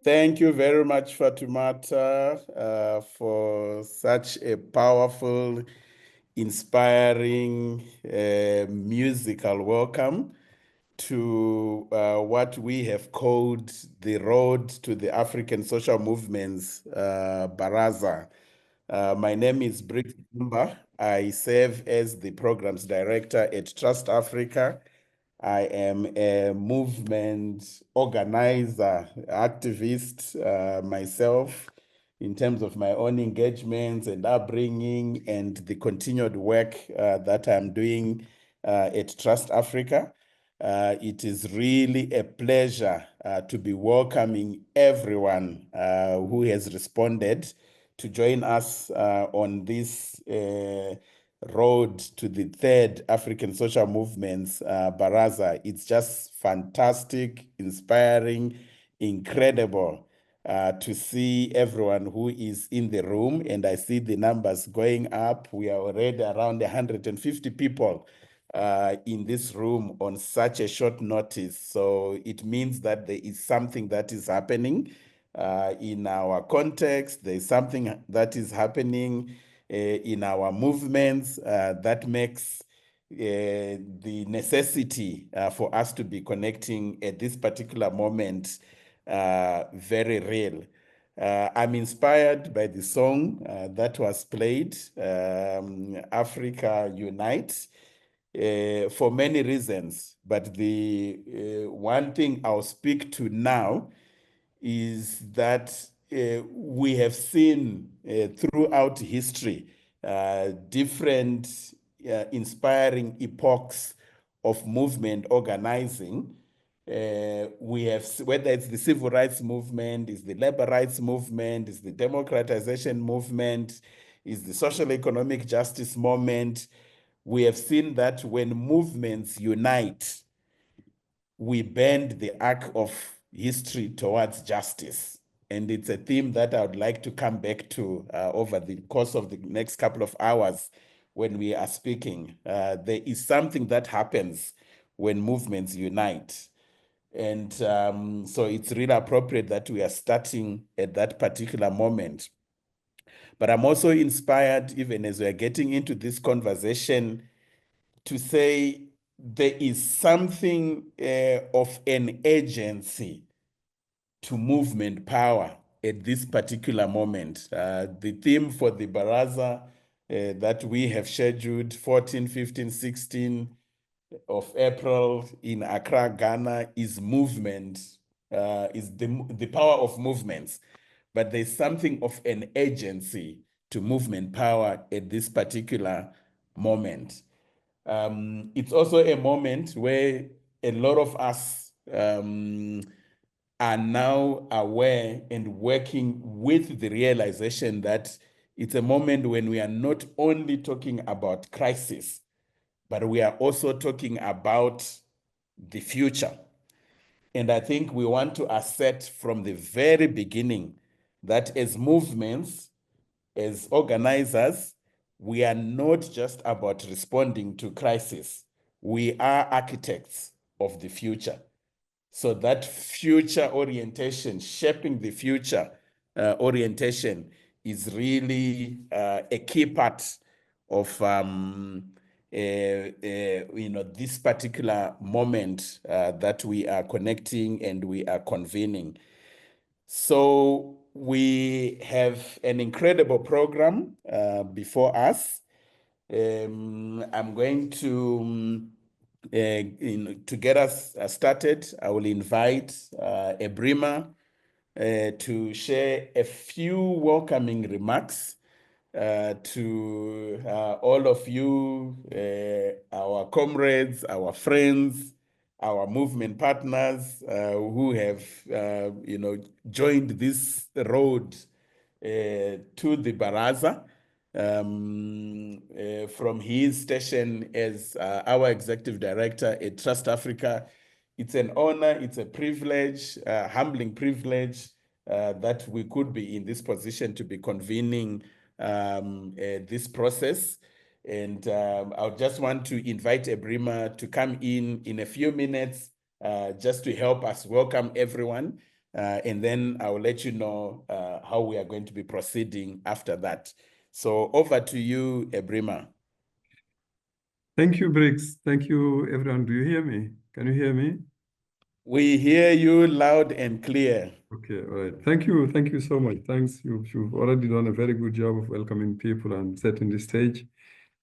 Thank you very much, Fatumata, for such a powerful, inspiring musical welcome to what we have called the Road to the African Social Movements Baraza. My name is Briggs. I serve as the Programs Director at TrustAfrica. I am a movement organizer, activist myself in terms of my own engagements and upbringing and the continued work that I'm doing at Trust Africa. It is really a pleasure to be welcoming everyone who has responded to join us on this road to the third African Social Movements Baraza. It's just fantastic, inspiring, incredible to see everyone who is in the room. And I see the numbers going up. We are already around 150 people in this room on such a short notice. So it means that there is something that is happening in our context. There's something that is happening in our movements that makes the necessity for us to be connecting at this particular moment very real. I'm inspired by the song that was played, Africa Unite, for many reasons. But the one thing I'll speak to now is that we have seen throughout history different inspiring epochs of movement organizing. We have, whether it's the civil rights movement, is the labor rights movement, is the democratization movement, is the social economic justice movement, we have seen that when movements unite, we bend the arc of history towards justice. And it's a theme that I would like to come back to over the course of the next couple of hours when we are speaking. There is something that happens when movements unite. And so it's really appropriate that we are starting at that particular moment. But I'm also inspired, even as we are getting into this conversation, to say there is something of an agency to movement power at this particular moment. The theme for the Baraza that we have scheduled 14, 15, 16 of April in Accra, Ghana is movement, is the power of movements. But there's something of an agency to movement power at this particular moment. It's also a moment where a lot of us are now aware and working with the realization that it's a moment when we are not only talking about crisis, but we are also talking about the future. And I think we want to assert from the very beginning that as movements, as organizers, we are not just about responding to crisis. We are architects of the future. So that future orientation, shaping the future orientation is really a key part of this particular moment that we are connecting and we are convening. So we have an incredible program before us. I'm going to to get us started, I will invite Ebrima to share a few welcoming remarks to all of you, our comrades, our friends, our movement partners who have, joined this road to the Baraza. From his station as our executive director at Trust Africa. It's an honor, it's a privilege, humbling privilege that we could be in this position to be convening this process. And I just want to invite Ebrima to come in a few minutes just to help us welcome everyone. and then I will let you know how we are going to be proceeding after that. So over to you, Ebrima. Thank you, Briggs. Thank you, everyone. Do you hear me? Can you hear me? We hear you loud and clear. Okay, all right. Thank you. Thank you so much. Thanks. You've already done a very good job of welcoming people and setting the stage.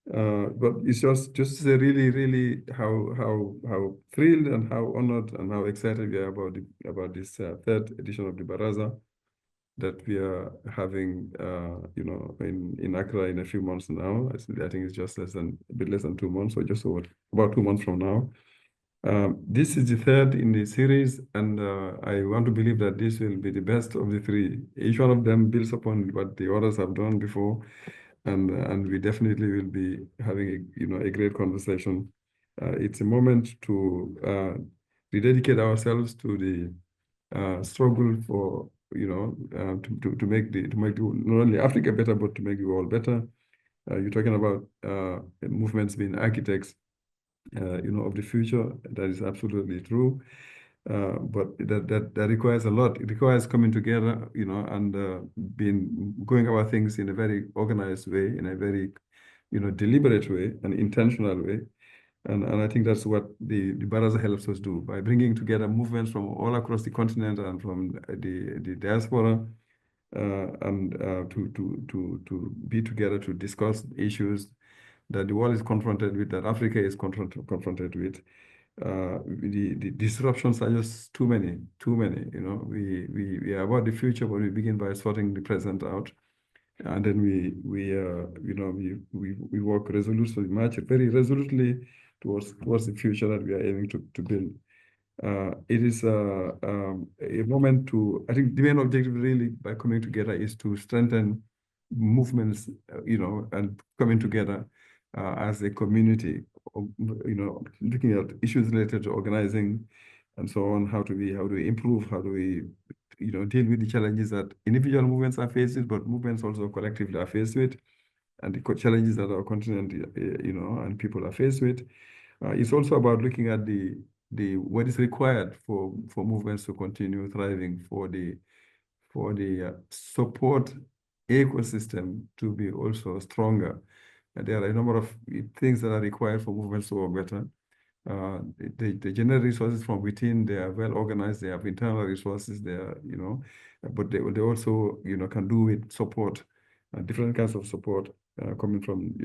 But it's just to say really how thrilled and how honored and how excited we are about this third edition of the Baraza that we are having, in Accra in a few months now. I think it's just a bit less than 2 months, or just over about 2 months from now. This is the third in the series, and I want to believe that this will be the best of the three. Each one of them builds upon what the others have done before, and we definitely will be having a great conversation. It's a moment to rededicate ourselves to the struggle for to make not only Africa better, but to make the world better. You're talking about movements being architects of the future. That is absolutely true. But that requires a lot. It requires coming together, and going about things in a very organized way, in a very, deliberate way, and intentional way. And I think that's what the Baraza helps us do by bringing together movements from all across the continent and from the diaspora, and to be together to discuss issues that the world is confronted with, that Africa is confronted with. The disruptions are just too many. We are about the future, but we begin by sorting the present out, and then we work resolutely, march very resolutely towards the future that we are aiming to build. It is a moment to, I think the main objective really by coming together is to strengthen movements, and coming together as a community, looking at issues related to organizing and so on. How do we improve? How do we, deal with the challenges that individual movements are faced with, but movements also collectively are faced with, and the challenges that our continent, and people are faced with. It's also about looking at what is required for movements to continue thriving, for the support ecosystem to be also stronger. And there are a number of things that are required for movements to work better. They generate resources from within. They are well organized. They have internal resources. They are, but they also, can do with support, different kinds of support coming from,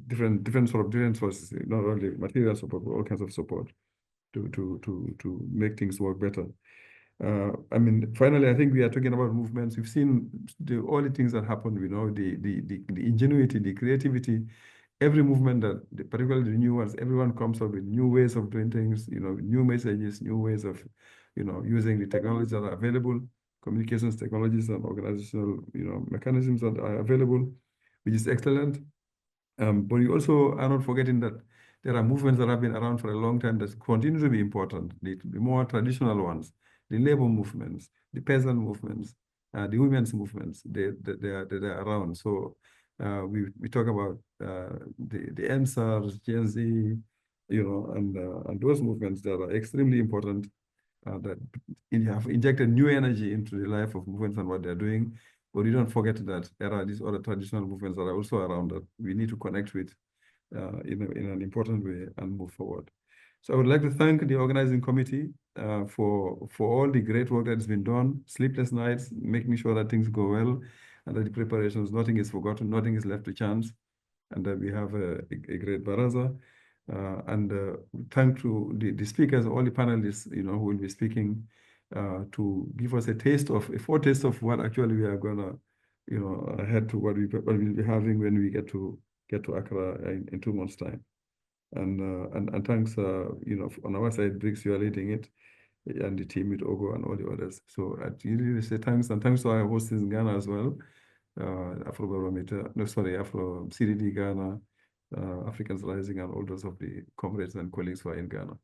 different sources, not only material support, but all kinds of support to make things work better. Finally, I think we are talking about movements. We've seen all the things that happen, the ingenuity, the creativity. Every movement particularly the new ones, everyone comes up with new ways of doing things, new messages, new ways of, using the technologies that are available, communications technologies and organizational, mechanisms that are available, which is excellent. But you also are not forgetting that there are movements that have been around for a long time that continue to be important, the more traditional ones, the labor movements, the peasant movements, the women's movements. They are around. So we talk about the NSARS, Gen Z, and those movements that are extremely important, that have injected new energy into the life of movements and what they're doing. But we don't forget that there are these other traditional movements that are also around that we need to connect with in an important way and move forward. So I would like to thank the organizing committee for all the great work that has been done, sleepless nights, making sure that things go well, and that the preparations, nothing is forgotten, nothing is left to chance, and that we have a great baraza. And thank to the speakers, all the panelists, who will be speaking, to give us a foretaste of what actually we are gonna, head to what we'll be having when we get to Accra in 2 months' time. And thanks, on our side, Briggs, you are leading it, and the team with Ogo and all the others. So I really say thanks, and thanks to our hosts in Ghana as well, Afro CDD Ghana, Africans Rising, and all those of the comrades and colleagues who are in Ghana.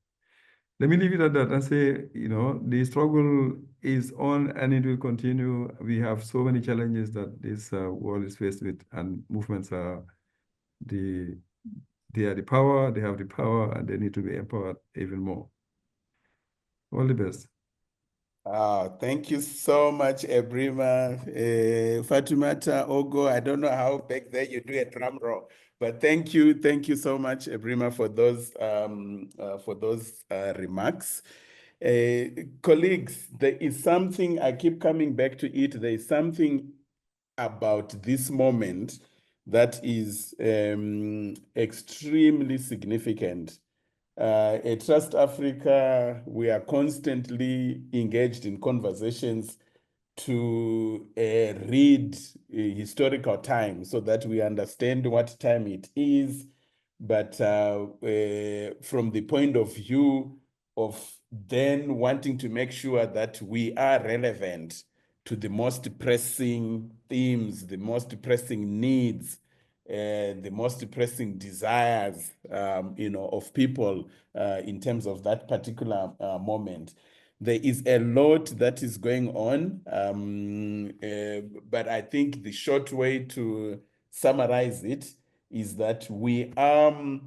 Let me leave it at that and say, the struggle is on and it will continue. We have so many challenges that this world is faced with, and movements are they have the power, and they need to be empowered even more. All the best. Thank you so much, Ebrima. Fatumata Ogo, I don't know how back there you do a drum roll, but thank you so much, Ebrima, for those remarks. Colleagues, there is something, I keep coming back to it, there is something about this moment that is extremely significant. At Trust Africa, we are constantly engaged in conversations to read historical time so that we understand what time it is, but from the point of view of then wanting to make sure that we are relevant to the most pressing themes, the most pressing needs, the most pressing desires, of people in terms of that particular moment. There is a lot that is going on, but I think the short way to summarize it is that we are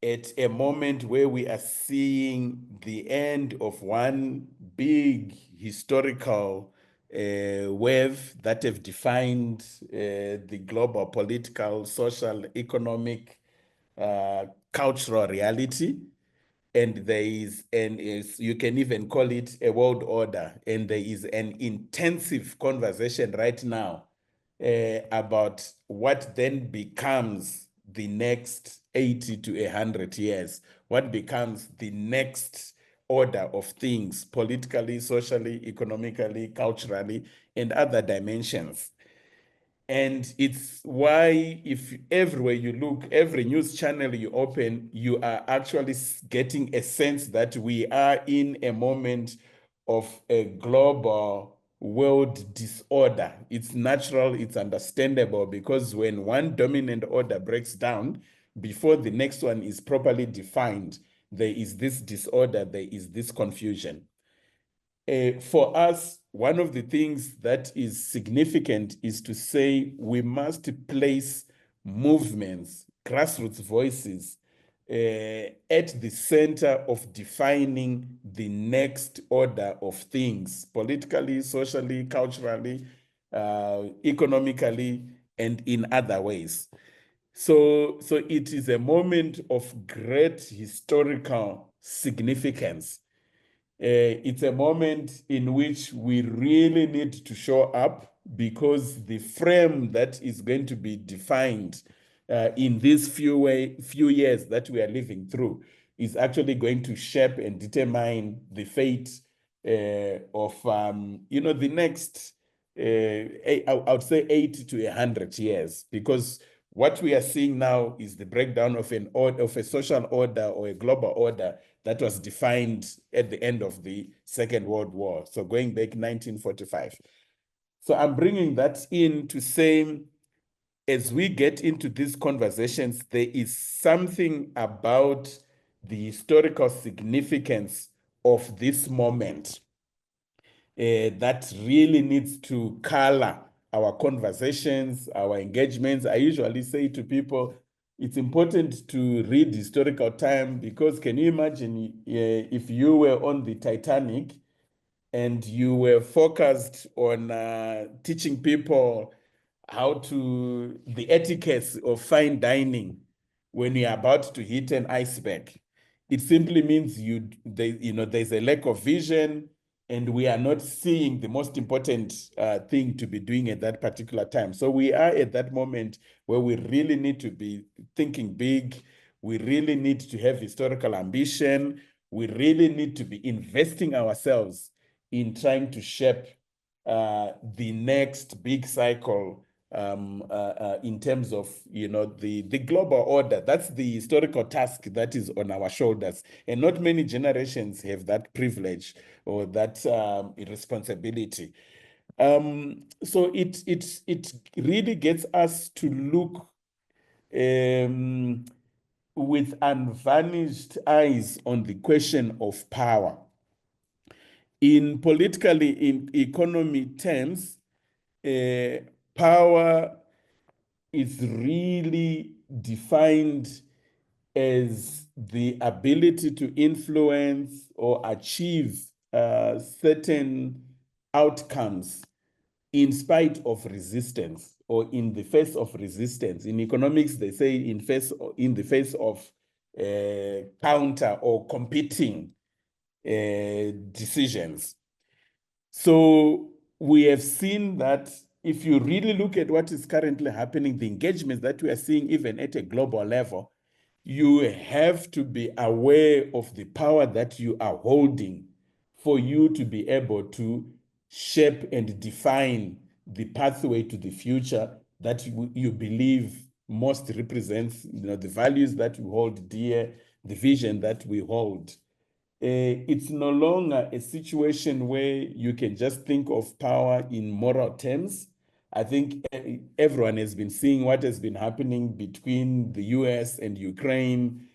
at a moment where we are seeing the end of one big historical wave that have defined the global political, social, economic, cultural reality. And there is, you can even call it a world order. And there is an intensive conversation right now about what then becomes the next 80 to 100 years, what becomes the next order of things politically, socially, economically, culturally, and other dimensions. And it's why if everywhere you look, every news channel you open, you are actually getting a sense that we are in a moment of a global world disorder. It's natural, it's understandable, because when one dominant order breaks down, before the next one is properly defined, there is this disorder, there is this confusion. For us, one of the things that is significant is to say we must place movements, grassroots voices, at the center of defining the next order of things, politically, socially, culturally, economically, and in other ways. So it is a moment of great historical significance. It's a moment in which we really need to show up, because the frame that is going to be defined in these few years that we are living through is actually going to shape and determine the fate of the next I would say 80 to 100 years, because what we are seeing now is the breakdown of a social order or a global order that was defined at the end of the Second World War, so going back 1945. So I'm bringing that in to say, as we get into these conversations, there is something about the historical significance of this moment that really needs to color our conversations, our engagements. I usually say to people, it's important to read historical time, because can you imagine if you were on the Titanic and you were focused on teaching people the etiquettes of fine dining when you're about to hit an iceberg? It simply means there's a lack of vision, and we are not seeing the most important thing to be doing at that particular time. So we are at that moment where we really need to be thinking big. We really need to have historical ambition. We really need to be investing ourselves in trying to shape the next big cycle in terms of the global order. That's the historical task that is on our shoulders, and not many generations have that privilege or that responsibility. So it really gets us to look with unvarnished eyes on the question of power. In economy terms, power is really defined as the ability to influence or achieve certain outcomes in spite of resistance or in the face of resistance. In economics, they say in the face of counter or competing decisions. So we have seen that if you really look at what is currently happening, the engagements that we are seeing even at a global level, you have to be aware of the power that you are holding for you to be able to shape and define the pathway to the future that you believe most represents, the values that we hold dear, the vision that we hold. It's no longer a situation where you can just think of power in moral terms. I think everyone has been seeing what has been happening between the US and Ukraine,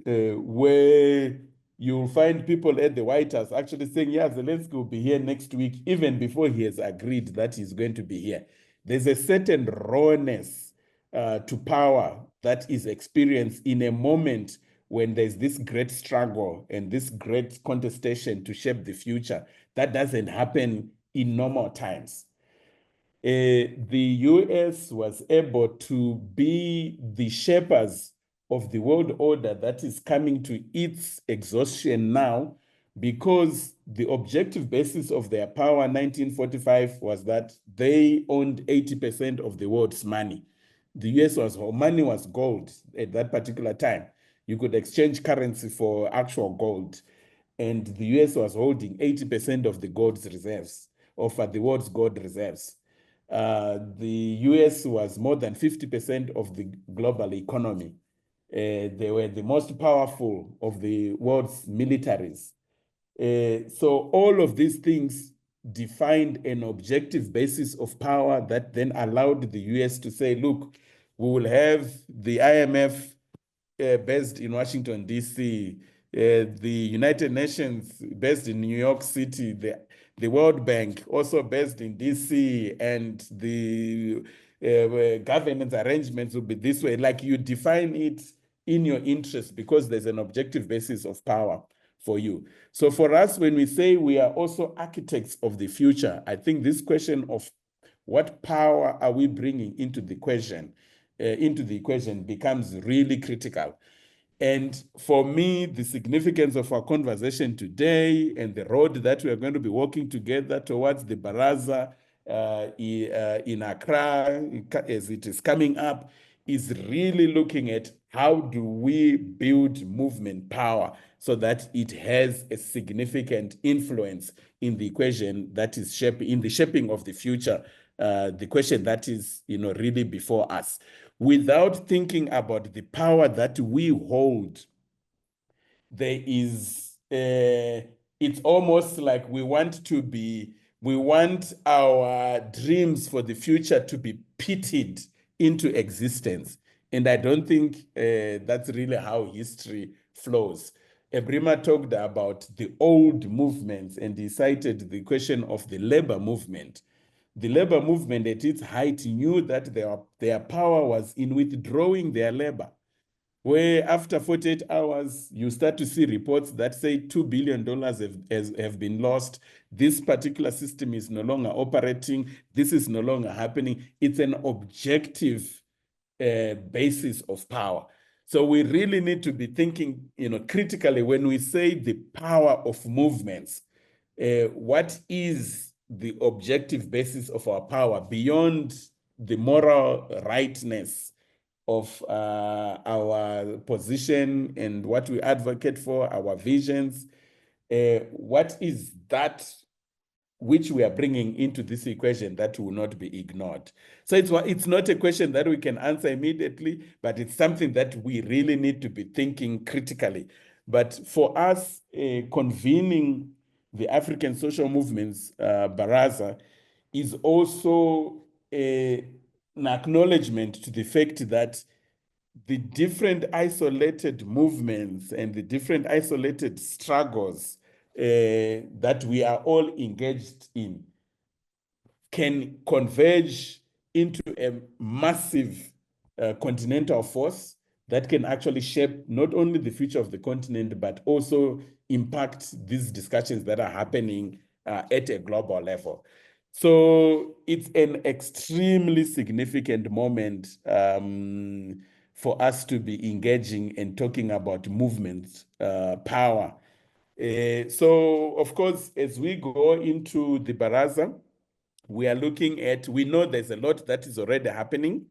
where you'll find people at the White House actually saying, yeah, Zelensky will be here next week, even before he has agreed that he's going to be here. There's a certain rawness to power that is experienced in a moment when there's this great struggle and this great contestation to shape the future. That doesn't happen in normal times. The US was able to be the shapers of the world order that is coming to its exhaustion now, because the objective basis of their power in 1945 was that they owned 80% of the world's money. The US money was gold at that particular time. You could exchange currency for actual gold. And the US was holding 80% of the gold's reserves, of the world's gold reserves. The US was more than 50% of the global economy. They were the most powerful of the world's militaries. So all of these things defined an objective basis of power that then allowed the US to say, look, we will have the IMF based in Washington, D.C., the United Nations based in New York City, the World Bank also based in D.C., and the governance arrangements will be this way. Like, you define it in your interest because there's an objective basis of power for you. So for us, when we say we are also architects of the future, I think this question of what power are we bringing into the equation becomes really critical. And for me, the significance of our conversation today and the road that we are going to be walking together towards the Baraza in Accra, as it is coming up, is really looking at how do we build movement power so that it has a significant influence in the equation that is in the shaping of the future, the question that is really before us. Without thinking about the power that we hold, there is it's almost like we want our dreams for the future to be pitted into existence. And I don't think that's really how history flows. Ebrima talked about the old movements, and he cited the question of the labor movement. The labor movement at its height knew that their power was in withdrawing their labor, where after 48 hours, you start to see reports that say $2 billion have been lost. This particular system is no longer operating. This is no longer happening. It's an objective basis of power. So we really need to be thinking critically when we say the power of movements. What is the objective basis of our power beyond the moral rightness of our position and what we advocate for, our visions? What is that which we are bringing into this equation that will not be ignored? So it's not a question that we can answer immediately, but it's something that we really need to be thinking critically. But for us, convening the African Social Movements Baraza is also an acknowledgement to the fact that the different isolated movements and the different isolated struggles that we are all engaged in can converge into a massive continental force that can actually shape not only the future of the continent, but also impact these discussions that are happening at a global level. So it's an extremely significant moment for us to be engaging and talking about movement power. So, of course, as we go into the Baraza, we are looking at, we know there's a lot that is already happening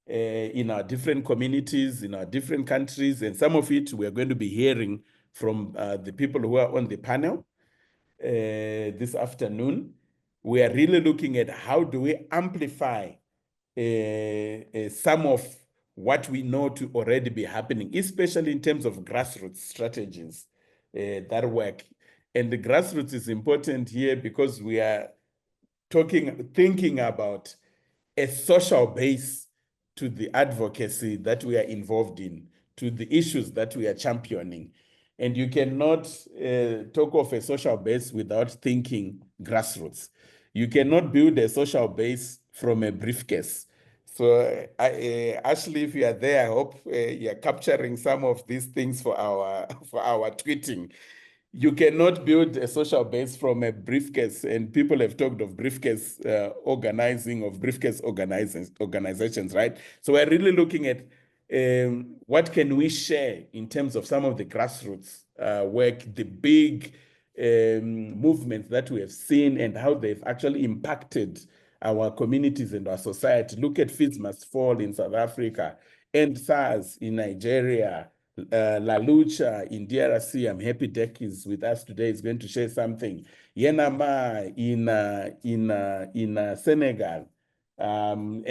in our different communities, in our different countries, and some of it we are going to be hearing from the people who are on the panel this afternoon. We are really looking at how do we amplify some of what we know to already be happening, especially in terms of grassroots strategies that work. And the grassroots is important here because we are thinking about a social base to the advocacy that we are involved in, to the issues that we are championing. And you cannot talk of a social base without thinking grassroots. You cannot build a social base from a briefcase. So, Ashley, if you are there, I hope you're capturing some of these things for our tweeting. You cannot build a social base from a briefcase, and people have talked of briefcase organizations, right? So we're really looking at what can we share in terms of some of the grassroots work, the big movements that we have seen and how they've actually impacted our communities and our society. Look at Feeds Must Fall in South Africa, End SARS in Nigeria, La Lucha in DRC. I'm happy Dirk is with us today. He's going to share something. Yenama in Senegal, and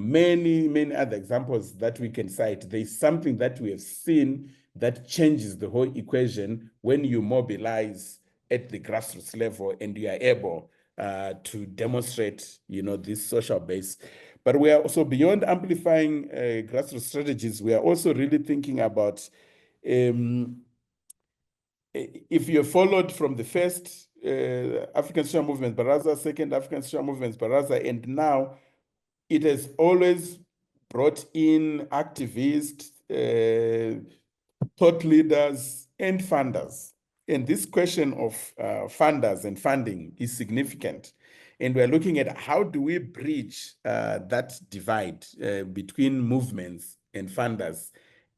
many other examples that we can cite. There's something that we have seen that changes the whole equation when you mobilize at the grassroots level and you are able to demonstrate, this social base. But we are also, beyond amplifying grassroots strategies, we are also really thinking about, if you followed from the first African Social Movements Baraza, second African Social Movements Baraza, and now it has always brought in activists, thought leaders, and funders. And this question of funders and funding is significant. And we're looking at how do we bridge that divide between movements and funders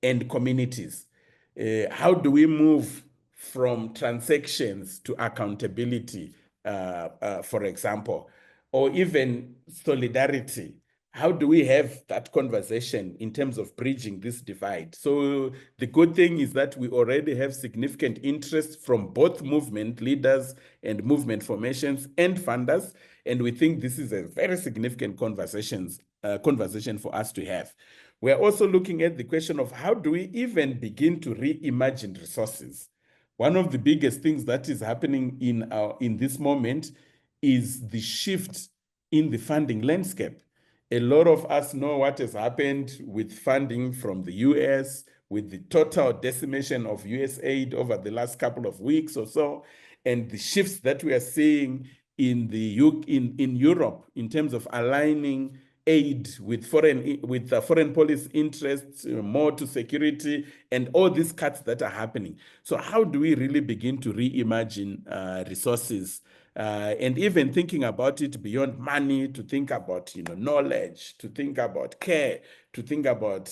and communities. How do we move from transactions to accountability, for example, or even solidarity? How do we have that conversation in terms of bridging this divide? So the good thing is that we already have significant interest from both movement leaders and movement formations and funders. And we think this is a very significant conversation for us to have. We're also looking at the question of how do we even begin to reimagine resources? One of the biggest things that is happening in this moment is the shift in the funding landscape. A lot of us know what has happened with funding from the US, with the total decimation of US aid over the last couple of weeks or so, and the shifts that we are seeing in Europe in terms of aligning aid with foreign policy interests, more to security, and all these cuts that are happening. So how do we really begin to reimagine resources? And even thinking about it beyond money, to think about knowledge, to think about care, to think about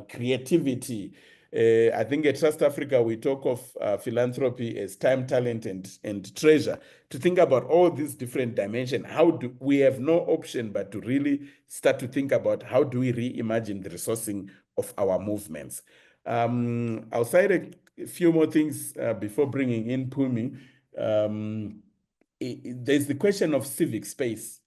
creativity. I think at TrustAfrica we talk of philanthropy as time, talent, and treasure. To think about all these different dimensions, how do we have no option but to really start to think about how do we reimagine the resourcing of our movements. I'll cite a few more things before bringing in Phumi. There's the question of civic space.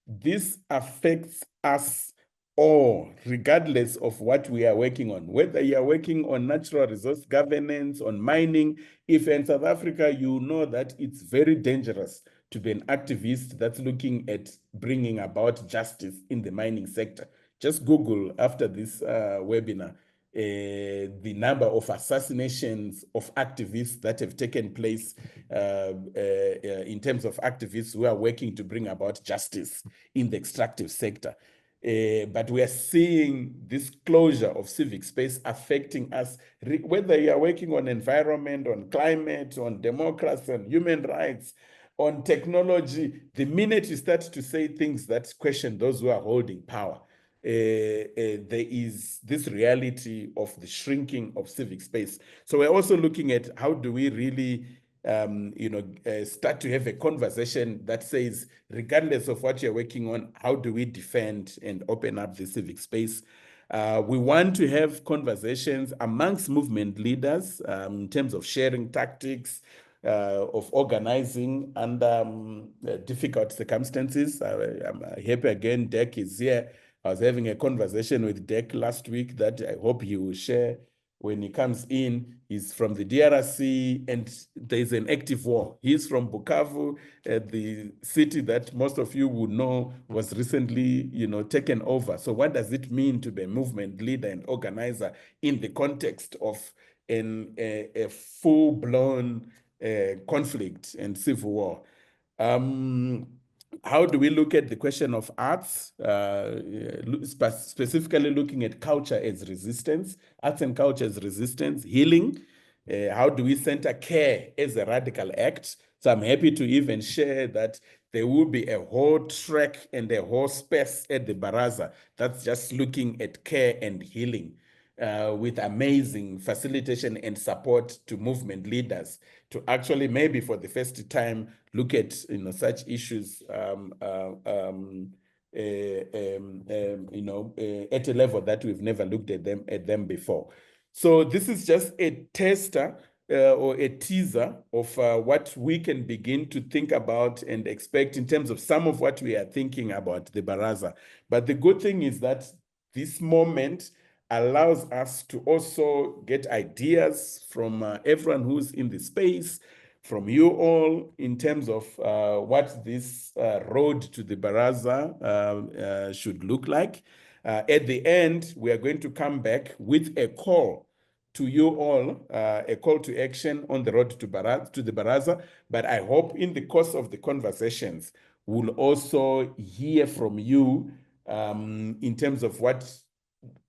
This affects us all, regardless of what we are working on, whether you are working on natural resource governance, on mining. If in South Africa, you know that it's very dangerous to be an activist that's looking at bringing about justice in the mining sector. Just Google after this webinar the number of assassinations of activists that have taken place in terms of activists who are working to bring about justice in the extractive sector. But we are seeing this closure of civic space affecting us, whether you are working on environment, on climate, on democracy, on human rights, on technology. The minute you start to say things that question those who are holding power, there is this reality of the shrinking of civic space. So we're also looking at how do we really start to have a conversation that says, regardless of what you're working on, how do we defend and open up the civic space? We want to have conversations amongst movement leaders in terms of sharing tactics, of organizing under difficult circumstances. I'm happy again, Dirk is here. I was having a conversation with Dirk last week that I hope he will share when he comes in. He's from the DRC and there's an active war. He's from Bukavu, the city that most of you would know was recently, taken over. So what does it mean to be a movement leader and organizer in the context of a full-blown conflict and civil war? How do we look at the question of arts, specifically looking at culture as resistance, arts and culture as resistance, healing? How do we center care as a radical act? So I'm happy to even share that there will be a whole track and a whole space at the Baraza that's just looking at care and healing, with amazing facilitation and support to movement leaders to actually maybe for the first time look at such issues at a level that we've never looked at them before. So this is just a taster or a teaser of what we can begin to think about and expect in terms of some of what we are thinking about the Baraza. But the good thing is that this moment allows us to also get ideas from everyone who's in the space, from you all, in terms of what this road to the Baraza should look like. At the end, we are going to come back with a call to you all, a call to action on the road to the Baraza. But I hope in the course of the conversations, we'll also hear from you in terms of what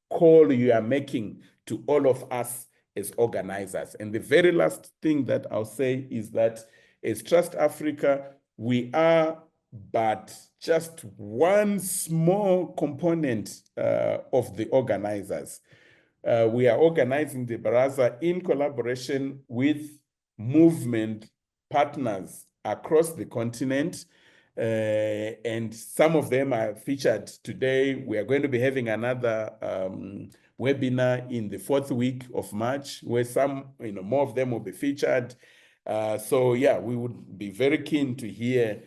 call you are making to all of us as organizers. And the very last thing that I'll say is that as TrustAfrica, we are but just one small component of the organizers. We are organizing the Baraza in collaboration with movement partners across the continent. And some of them are featured today. We are going to be having another webinar in the 4th week of March, where some, more of them will be featured. So yeah, we would be very keen to hear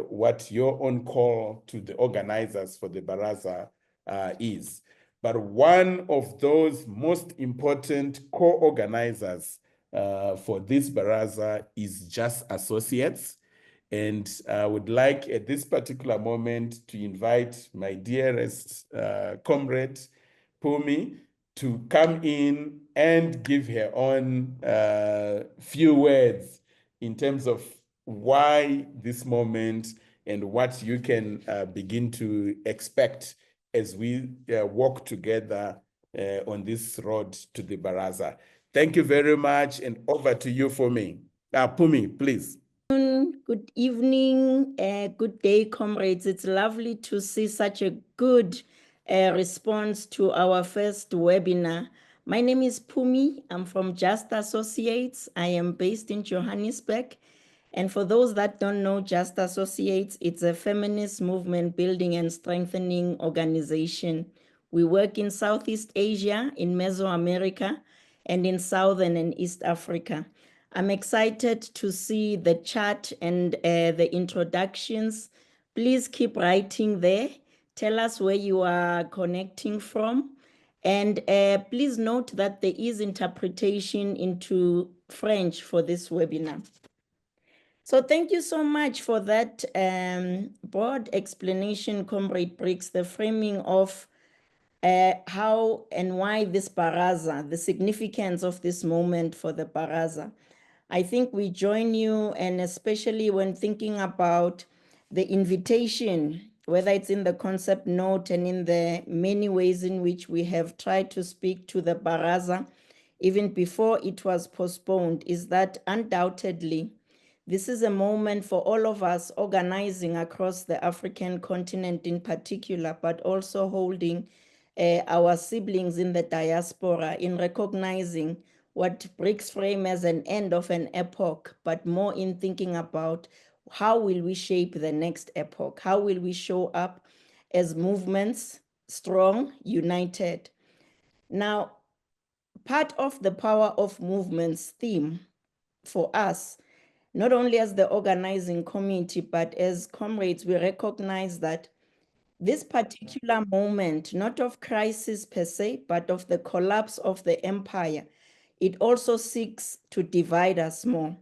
what your own call to the organizers for the Baraza is. But one of those most important co-organizers for this Baraza is Just Associates. And I would like at this particular moment to invite my dearest comrade, Phumi, to come in and give her own few words in terms of why this moment and what you can begin to expect as we walk together on this road to the Baraza. Thank you very much, and over to you, Phumi. Phumi, please. Good evening, good day, comrades. It's lovely to see such a good response to our first webinar. My name is Phumi. I'm from Just Associates. I am based in Johannesburg. And for those that don't know Just Associates, it's a feminist movement building and strengthening organization. We work in Southeast Asia, in Mesoamerica, and in Southern and East Africa. I'm excited to see the chat and the introductions. Please keep writing there. Tell us where you are connecting from. And please note that there is interpretation into French for this webinar. So thank you so much for that broad explanation, Comrade Briggs, the framing of how and why this Baraza, the significance of this moment for the Baraza. I think we join you, and especially when thinking about the invitation whether it's in the concept note and in the many ways in which we have tried to speak to the Baraza, even before it was postponed, is that undoubtedly this is a moment for all of us organizing across the African continent in particular, but also holding our siblings in the diaspora in recognizing what Briggs frame as an end of an epoch, but more in thinking about how will we shape the next epoch? How will we show up as movements, strong, united? Now, part of the power of movements theme for us, not only as the organizing committee, but as comrades, we recognize that this particular moment, not of crisis per se, but of the collapse of the empire, it also seeks to divide us more.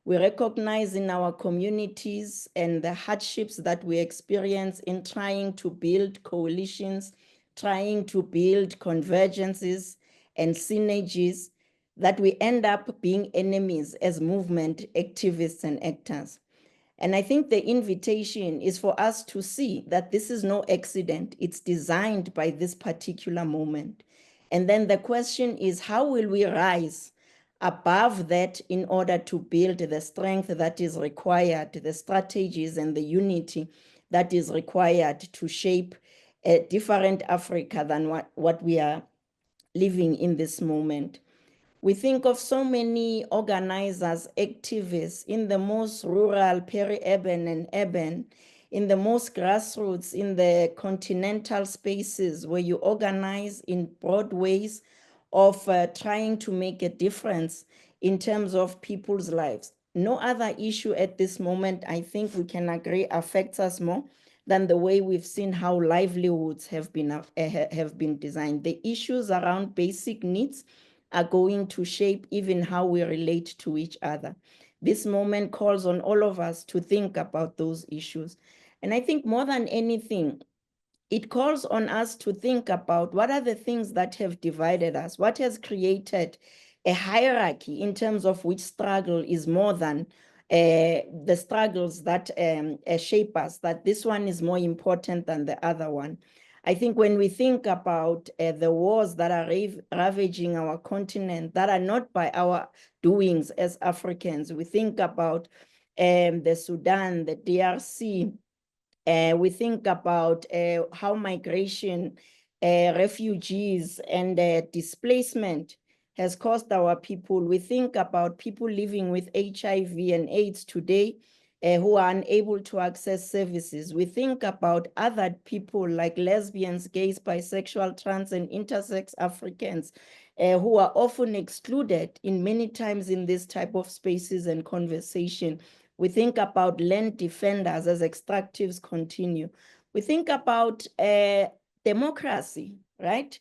We recognize in our communities and the hardships that we experience in trying to build coalitions, trying to build convergences and synergies, that we end up being enemies as movement activists and actors. And I think the invitation is for us to see that this is no accident. It's designed by this particular moment. And then the question is, how will we rise above that in order to build the strength that is required, the strategies and the unity that is required to shape a different Africa than what we are living in this moment. We think of so many organizers, activists in the most rural, peri-urban and urban, in the most grassroots, in the continental spaces where you organize in broad ways of trying to make a difference in terms of people's lives. No other issue at this moment, I think we can agree, affects us more than the way we've seen how livelihoods have been designed. The issues around basic needs are going to shape even how we relate to each other. This moment calls on all of us to think about those issues. And I think more than anything, it calls on us to think about what are the things that have divided us, what has created a hierarchy in terms of which struggle is more than the struggles that shape us, that this one is more important than the other one. I think when we think about the wars that are ravaging our continent, that are not by our doings as Africans, we think about the Sudan, the DRC, we think about how migration, refugees, and displacement has caused our people. We think about people living with HIV and AIDS today who are unable to access services. We think about other people like lesbians, gays, bisexual, trans, and intersex Africans who are often excluded in many times in this type of spaces and conversation. We think about land defenders as extractives continue. We think about democracy, right?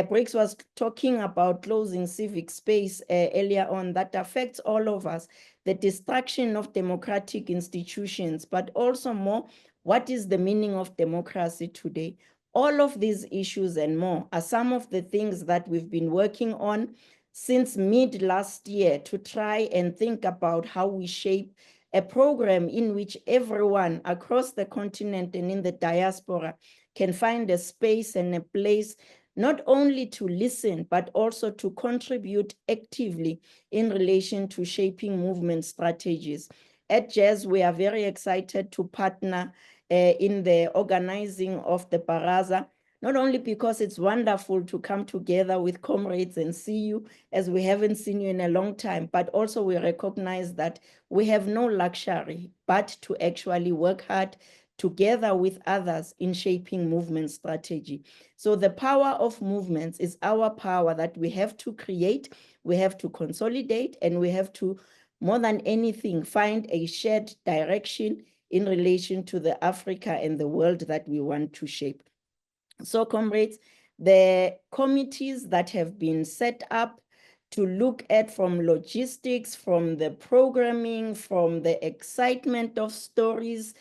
Briggs was talking about closing civic space earlier on that affects all of us, the destruction of democratic institutions, but also more, what is the meaning of democracy today? All of these issues and more are some of the things that we've been working on since mid last year to try and think about how we shape a program in which everyone across the continent and in the diaspora can find a space and a place not only to listen, but also to contribute actively in relation to shaping movement strategies. At Jazz, we are very excited to partner in the organizing of the Baraza, not only because it's wonderful to come together with comrades and see you as we haven't seen you in a long time, but also we recognize that we have no luxury but to actually work hard together with others in shaping movement strategy. So the power of movements is our power that we have to create, we have to consolidate, and we have to, more than anything, find a shared direction in relation to the Africa and the world that we want to shape. So, comrades, the committees that have been set up to look at from logistics, from the programming, from the excitement of stories,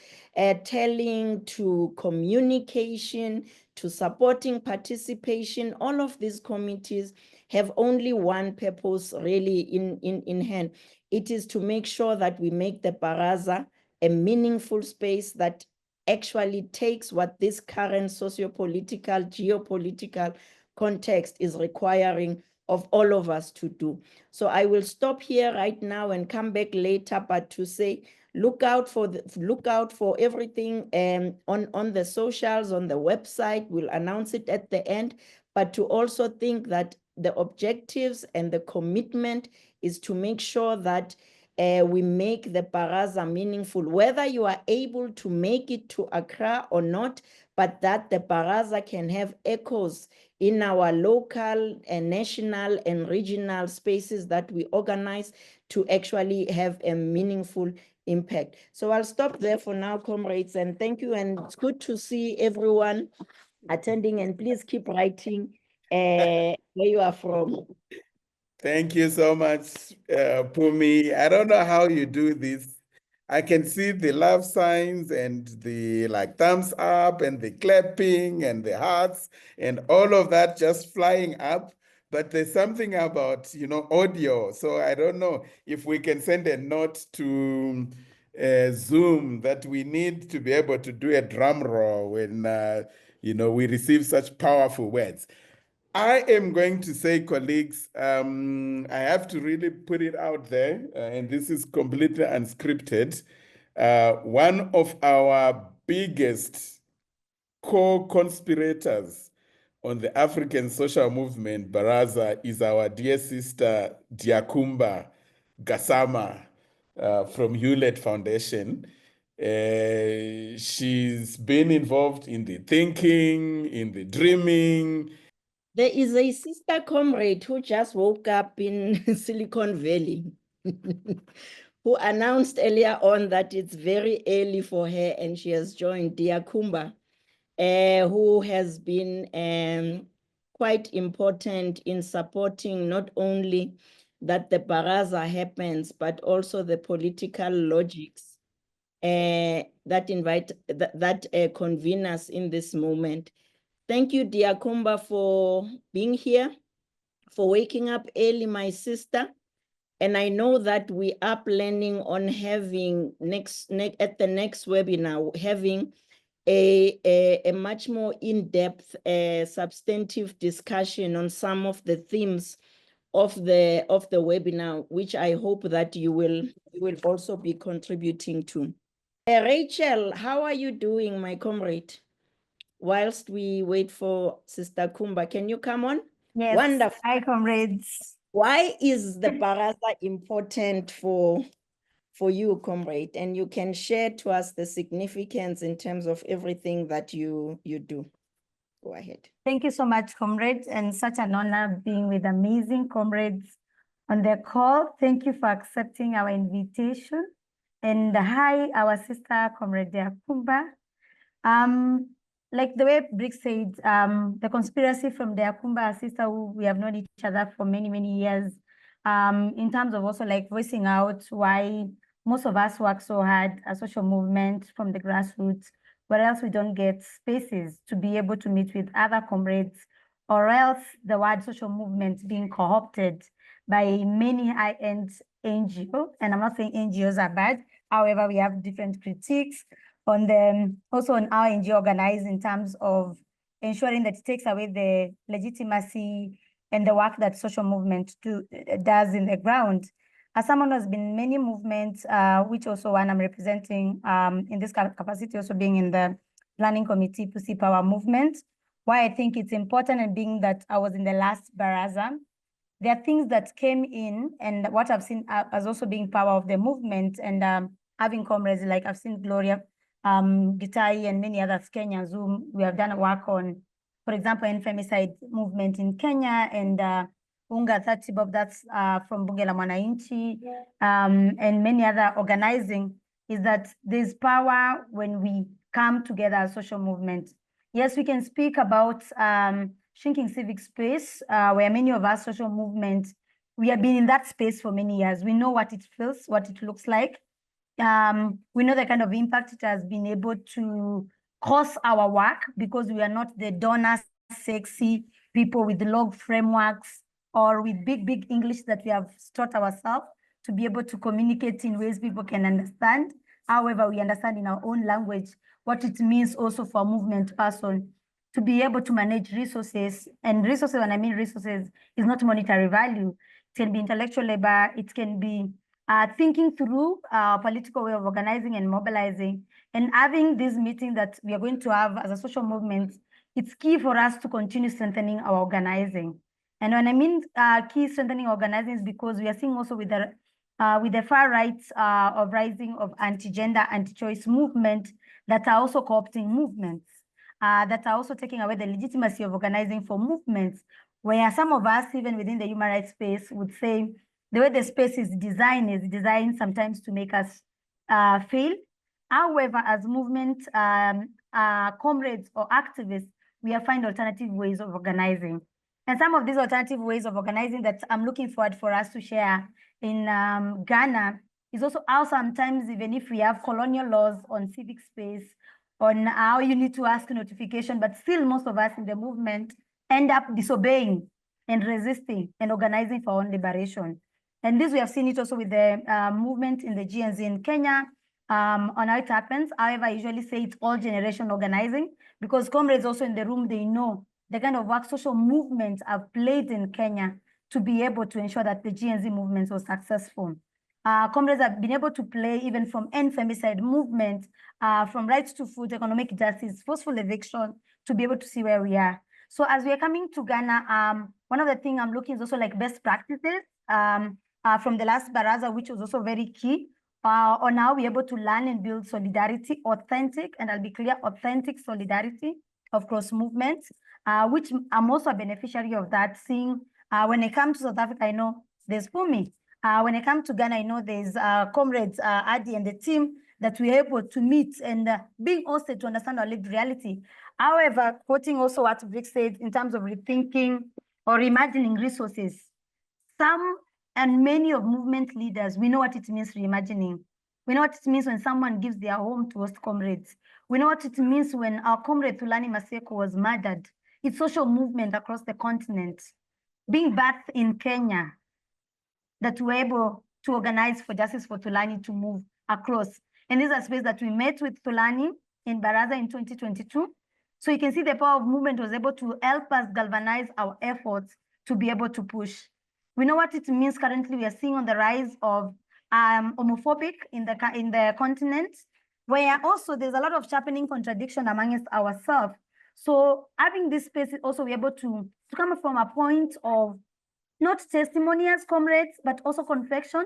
telling, to communication, to supporting participation, all of these committees have only one purpose really in hand. It is to make sure that we make the Baraza a meaningful space that actually takes what this current socio-political, geopolitical context is requiring of all of us to do. So I will stop here right now and come back later, but to say, look out for everything on the socials, on the website. We'll announce it at the end, but to also think that the objectives and the commitment is to make sure that we make the Baraza meaningful, whether you are able to make it to Accra or not, but that the Baraza can have echoes in our local and national and regional spaces that we organize to actually have a meaningful impact. So I'll stop there for now, comrades, and thank you. And it's good to see everyone attending, and please keep writing where you are from. Thank you so much, Phumi. I don't know how you do this. I can see the love signs and the thumbs up and the clapping and the hearts and all of that just flying up. But there's something about, audio. So I don't know if we can send a note to Zoom that we need to be able to do a drum roll when, we receive such powerful words. I am going to say, colleagues, I have to really put it out there, and this is completely unscripted. One of our biggest co-conspirators on the African Social Movement Baraza is our dear sister, Yakubu Gassama, from Hewlett Foundation. She's been involved in the thinking, in the dreaming. There is a sister comrade who just woke up in Silicon Valley who announced earlier on that it's very early for her and she has joined, dear Coumba, who has been quite important in supporting not only that the Baraza happens, but also the political logics that convene us in this moment. Thank you, dear Coumba, for being here, for waking up early, my sister. And I know that we are planning on having at the next webinar, having a much more in-depth, substantive discussion on some of the themes of the webinar, which I hope that you will also be contributing to. Rachael, how are you doing, my comrade? Whilst we wait for Sister Coumba, can you come on? Yes. Wonderful. Hi, comrades. Why is the Baraza important for you, comrade? And you can share to us the significance in terms of everything that you do. Go ahead. Thank you so much, comrades, and such an honor being with amazing comrades on the call. Thank you for accepting our invitation. And hi, our sister, Comrade Yakubu. Like the way Briggs said, the conspiracy from the Yakubu sister, who we have known each other for many, many years, in terms of also voicing out why most of us work so hard, a social movement from the grassroots, where else we don't get spaces to be able to meet with other comrades, or else the word social movement being co-opted by many high-end NGOs. And I'm not saying NGOs are bad. However, we have different critiques on them, also on our NGO organized in terms of ensuring that it takes away the legitimacy and the work that social movement does in the ground. As someone who has been in many movements, which also one I'm representing in this capacity, also being in the planning committee to see Power movement, why I think it's important, and being that I was in the last Baraza, there are things that came in, and what I've seen as also being power of the movement, and having comrades like I've seen Gloria Gitai and many others Kenyans who we have done work on, for example, femicide movement in Kenya, and Unga 30 Bob, that's from Bunge la Mwananchi, and many other organizing, is that there's power when we come together as social movements. Yes, we can speak about shrinking civic space, where many of us social movements, we have been in that space for many years. We know what it feels, what it looks like. We know the kind of impact it has been able to cause our work, because we are not the donor sexy people with log frameworks or with big English that we have taught ourselves to be able to communicate in ways people can understand. However, we understand in our own language what it means also for a movement person to be able to manage resources. And resources, when I mean resources, is not monetary value. It can be intellectual labor. It can be thinking through political way of organizing and mobilizing. And having this meeting that we are going to have as a social movement, it's key for us to continue strengthening our organizing. And when I mean key strengthening organizing is because we are seeing also with the far right of rising of anti-gender, anti-choice movement that are also co-opting movements, that are also taking away the legitimacy of organizing for movements, where some of us, even within the human rights space, would say the way the space is designed sometimes to make us fail. However, as movement comrades or activists, we have found alternative ways of organizing. And some of these alternative ways of organizing that I'm looking forward for us to share in Ghana is also how sometimes, even if we have colonial laws on civic space, on how you need to ask notification, but still most of us in the movement end up disobeying and resisting and organizing for our own liberation. And this, we have seen it also with the movement in the GNZ in Kenya, on how it happens. However, I usually say it's all generation organizing, because comrades also in the room, they know the kind of work social movements have played in Kenya to be able to ensure that the GNZ movements was successful. Comrades have been able to play even from end femicide movement, from rights to food, economic justice, forceful eviction, to be able to see where we are. So as we are coming to Ghana, one of the things I'm looking is also like best practices from the last Baraza, which was also very key on how we're able to learn and build solidarity, authentic, and I'll be clear, authentic solidarity of cross movements, which I'm also a beneficiary of that, seeing when I come to South Africa, I know there's Phumi. When I come to Ghana, I know there's comrades, Hardi and the team that we're able to meet and being hosted to understand our lived reality. However, quoting also what Briggs said in terms of rethinking or reimagining resources, some and many of movement leaders, we know what it means reimagining. We know what it means when someone gives their home to host comrades. We know what it means when our comrade Thulani Maseko was murdered. It's social movement across the continent. Being birthed in Kenya, that we're able to organize for justice for Thulani to move across. And this is a space that we met with Thulani in Baraza in 2022. So you can see the power of movement was able to help us galvanize our efforts to be able to push. We know what it means currently. We are seeing on the rise of homophobic in the continent, where also there's a lot of sharpening contradiction amongst ourselves. So having this space, also we're able to come from a point of not testimony as comrades, but also confession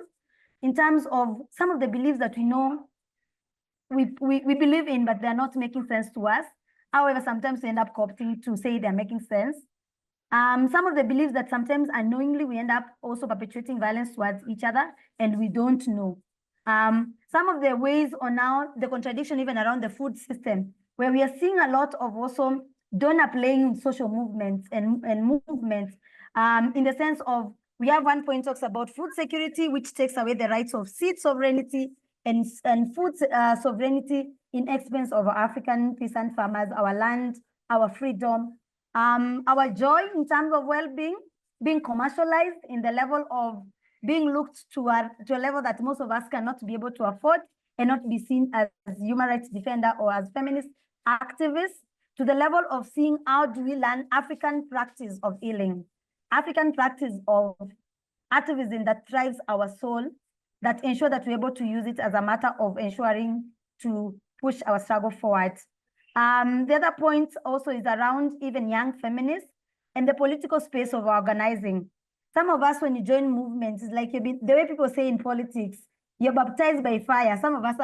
in terms of some of the beliefs that we know we believe in, but they're not making sense to us. However, sometimes we end up co-opting to say they're making sense. Some of the beliefs that sometimes unknowingly we end up also perpetuating violence towards each other, and we don't know. Some of the ways on now, the contradiction even around the food system, where we are seeing a lot of also donor playing social movements and movements, in the sense of, we have one point talks about food security, which takes away the rights of seed sovereignty and food sovereignty in expense of our African peasant farmers, our land, our freedom, our joy in terms of well-being, being commercialized in the level of being looked to a level that most of us cannot be able to afford and not be seen as human rights defender or as feminist activists, to the level of seeing how do we learn African practice of healing, African practice of activism that drives our soul, that ensure that we're able to use it as a matter of ensuring to push our struggle forward. The other point also is around even young feminists and the political space of organizing. Some of us, when you join movements, it's like the way people say in politics, you're baptized by fire. Some of us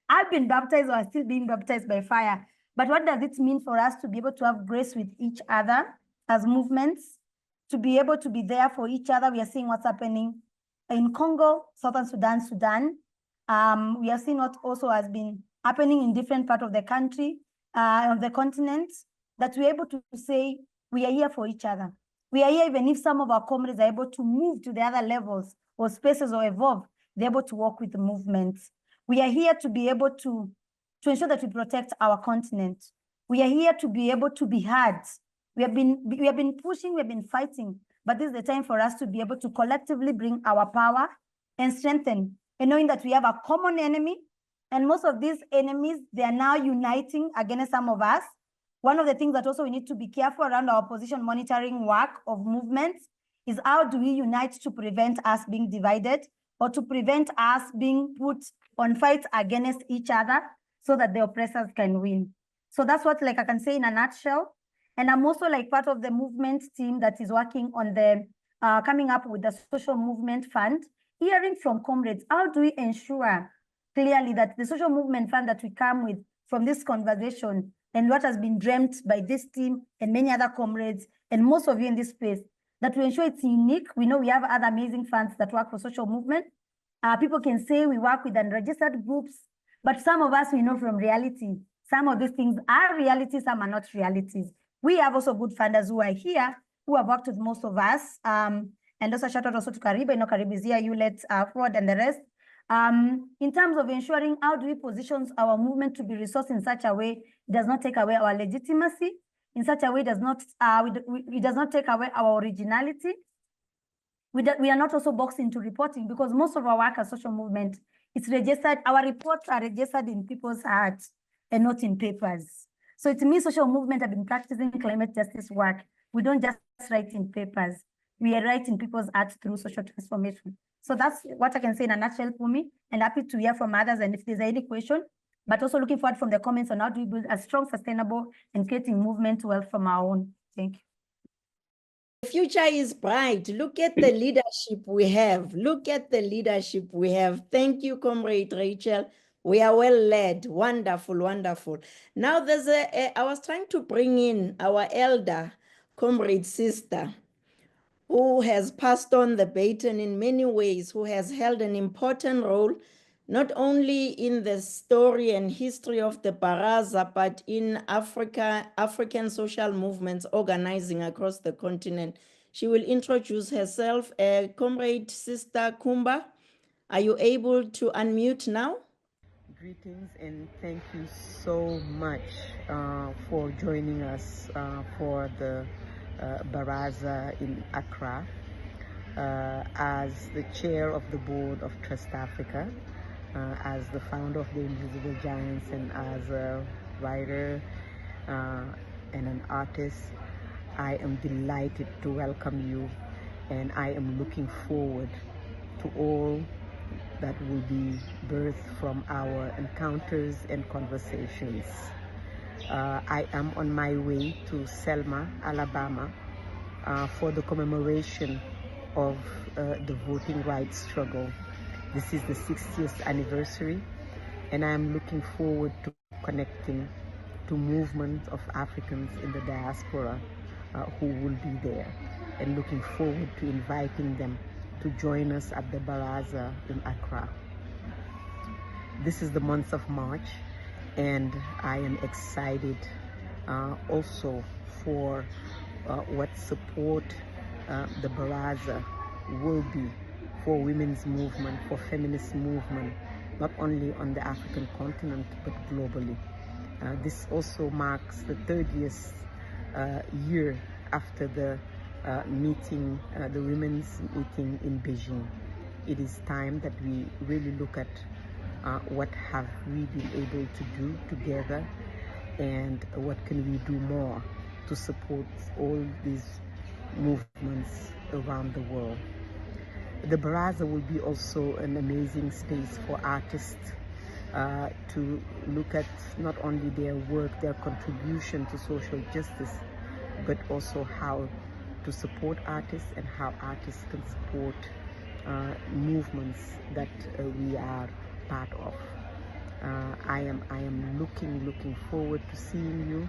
I've been baptized or are still being baptized by fire. But what does it mean for us to be able to have grace with each other as movements, to be able to be there for each other? We are seeing what's happening in Congo, Southern Sudan. We are seeing what also has been happening in different parts of the country, of the continent, that we're able to say we are here for each other. We are here even if some of our comrades are able to move to the other levels or spaces or evolve, they're able to work with the movements. We are here to be able to ensure that we protect our continent. We are here to be able to be heard. We have been pushing, we have been fighting, but this is the time for us to be able to collectively bring our power and strengthen, and knowing that we have a common enemy, And most of these enemies, they are now uniting against some of us. One of the things that also we need to be careful around our opposition monitoring work of movements is how do we unite to prevent us being divided or to prevent us being put on fights against each other so that the oppressors can win. So that's what like I can say in a nutshell. And I'm also like part of the movement team that is working on the coming up with the social movement fund, hearing from comrades, how do we ensure clearly that the social movement fund that we come with from this conversation and what has been dreamt by this team and many other comrades and most of you in this space, that we ensure it's unique. We know we have other amazing funds that work for social movement. People can say we work with unregistered groups, but some of us, we know from reality, some of these things are realities, some are not realities. We have also good funders who are here, who have worked with most of us. And also shout out also to Kariba, you know, Kariba is here, Yulet, Ford, and the rest. In terms of ensuring how do we position our movement to be resourced in such a way it does not take away our legitimacy, in such a way it does not take away our originality. We are not also boxed into reporting because most of our work as social movement, it's registered, our reports are registered in people's hearts and not in papers. So it means social movement have been practicing climate justice work. We don't just write in papers. We are writing people's hearts through social transformation. So that's what I can say in a nutshell for me, and happy to hear from others. And if there's any question, but also looking forward from the comments on how do we build a strong, sustainable, and creating movement wealth from our own. Thank you. The future is bright. Look at the leadership we have. Look at the leadership we have. Thank you, Comrade Rachael. We are well led. Wonderful, wonderful. Now there's I was trying to bring in our elder, Comrade Sister, who has passed on the baton in many ways, who has held an important role, not only in the story and history of the Baraza, but in African social movements organizing across the continent. She will introduce herself. Comrade Sister Coumba, are you able to unmute now? Greetings and thank you so much for joining us for the Baraza in Accra. As the chair of the board of TrustAfrica, as the founder of the Invisible Giants, and as a writer and an artist, I am delighted to welcome you, and I am looking forward to all that will be birthed from our encounters and conversations. I am on my way to Selma, Alabama, for the commemoration of the voting rights struggle. This is the 60th anniversary, and I am looking forward to connecting to movements of Africans in the diaspora who will be there, and looking forward to inviting them to join us at the Baraza in Accra. This is the month of March, and I am excited also for what support the Baraza will be for women's movement, for feminist movement, not only on the African continent, but globally. This also marks the 30th year after the meeting, the women's meeting in Beijing. It is time that we really look at what have we been able to do together, and what can we do more to support all these movements around the world. The Baraza will be also an amazing space for artists to look at not only their work, their contribution to social justice, but also how to support artists and how artists can support movements that we are part of. I am looking forward to seeing you.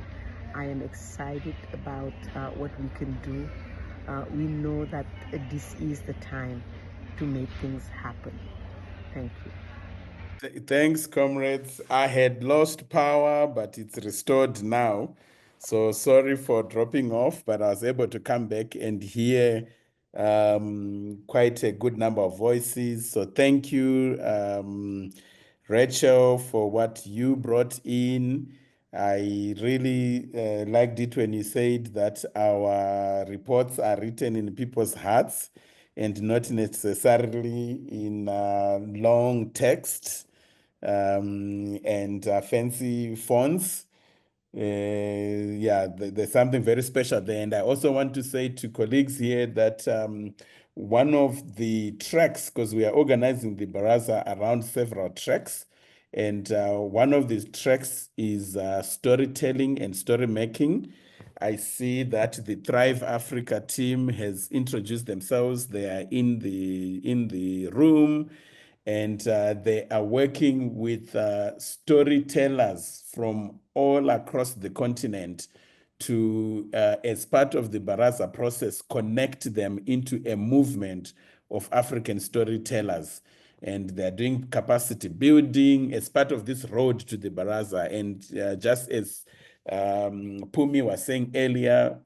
I am excited about what we can do. We know that this is the time to make things happen. Thank you. Thanks, comrades. I had lost power, but it's restored now. So sorry for dropping off, but I was able to come back and hear quite a good number of voices. So thank you, Rachael, for what you brought in. I really liked it when you said that our reports are written in people's hearts and not necessarily in long text. and fancy fonts. Yeah, there's something very special there. And I also want to say to colleagues here that one of the tracks, because we are organizing the Baraza around several tracks, and one of these tracks is storytelling and story making. I see that the Thrive Africa team has introduced themselves. They are in the room, and they are working with storytellers from all across the continent to, as part of the Baraza process, connect them into a movement of African storytellers. And they're doing capacity building as part of this road to the Baraza. And just as Phumi was saying earlier,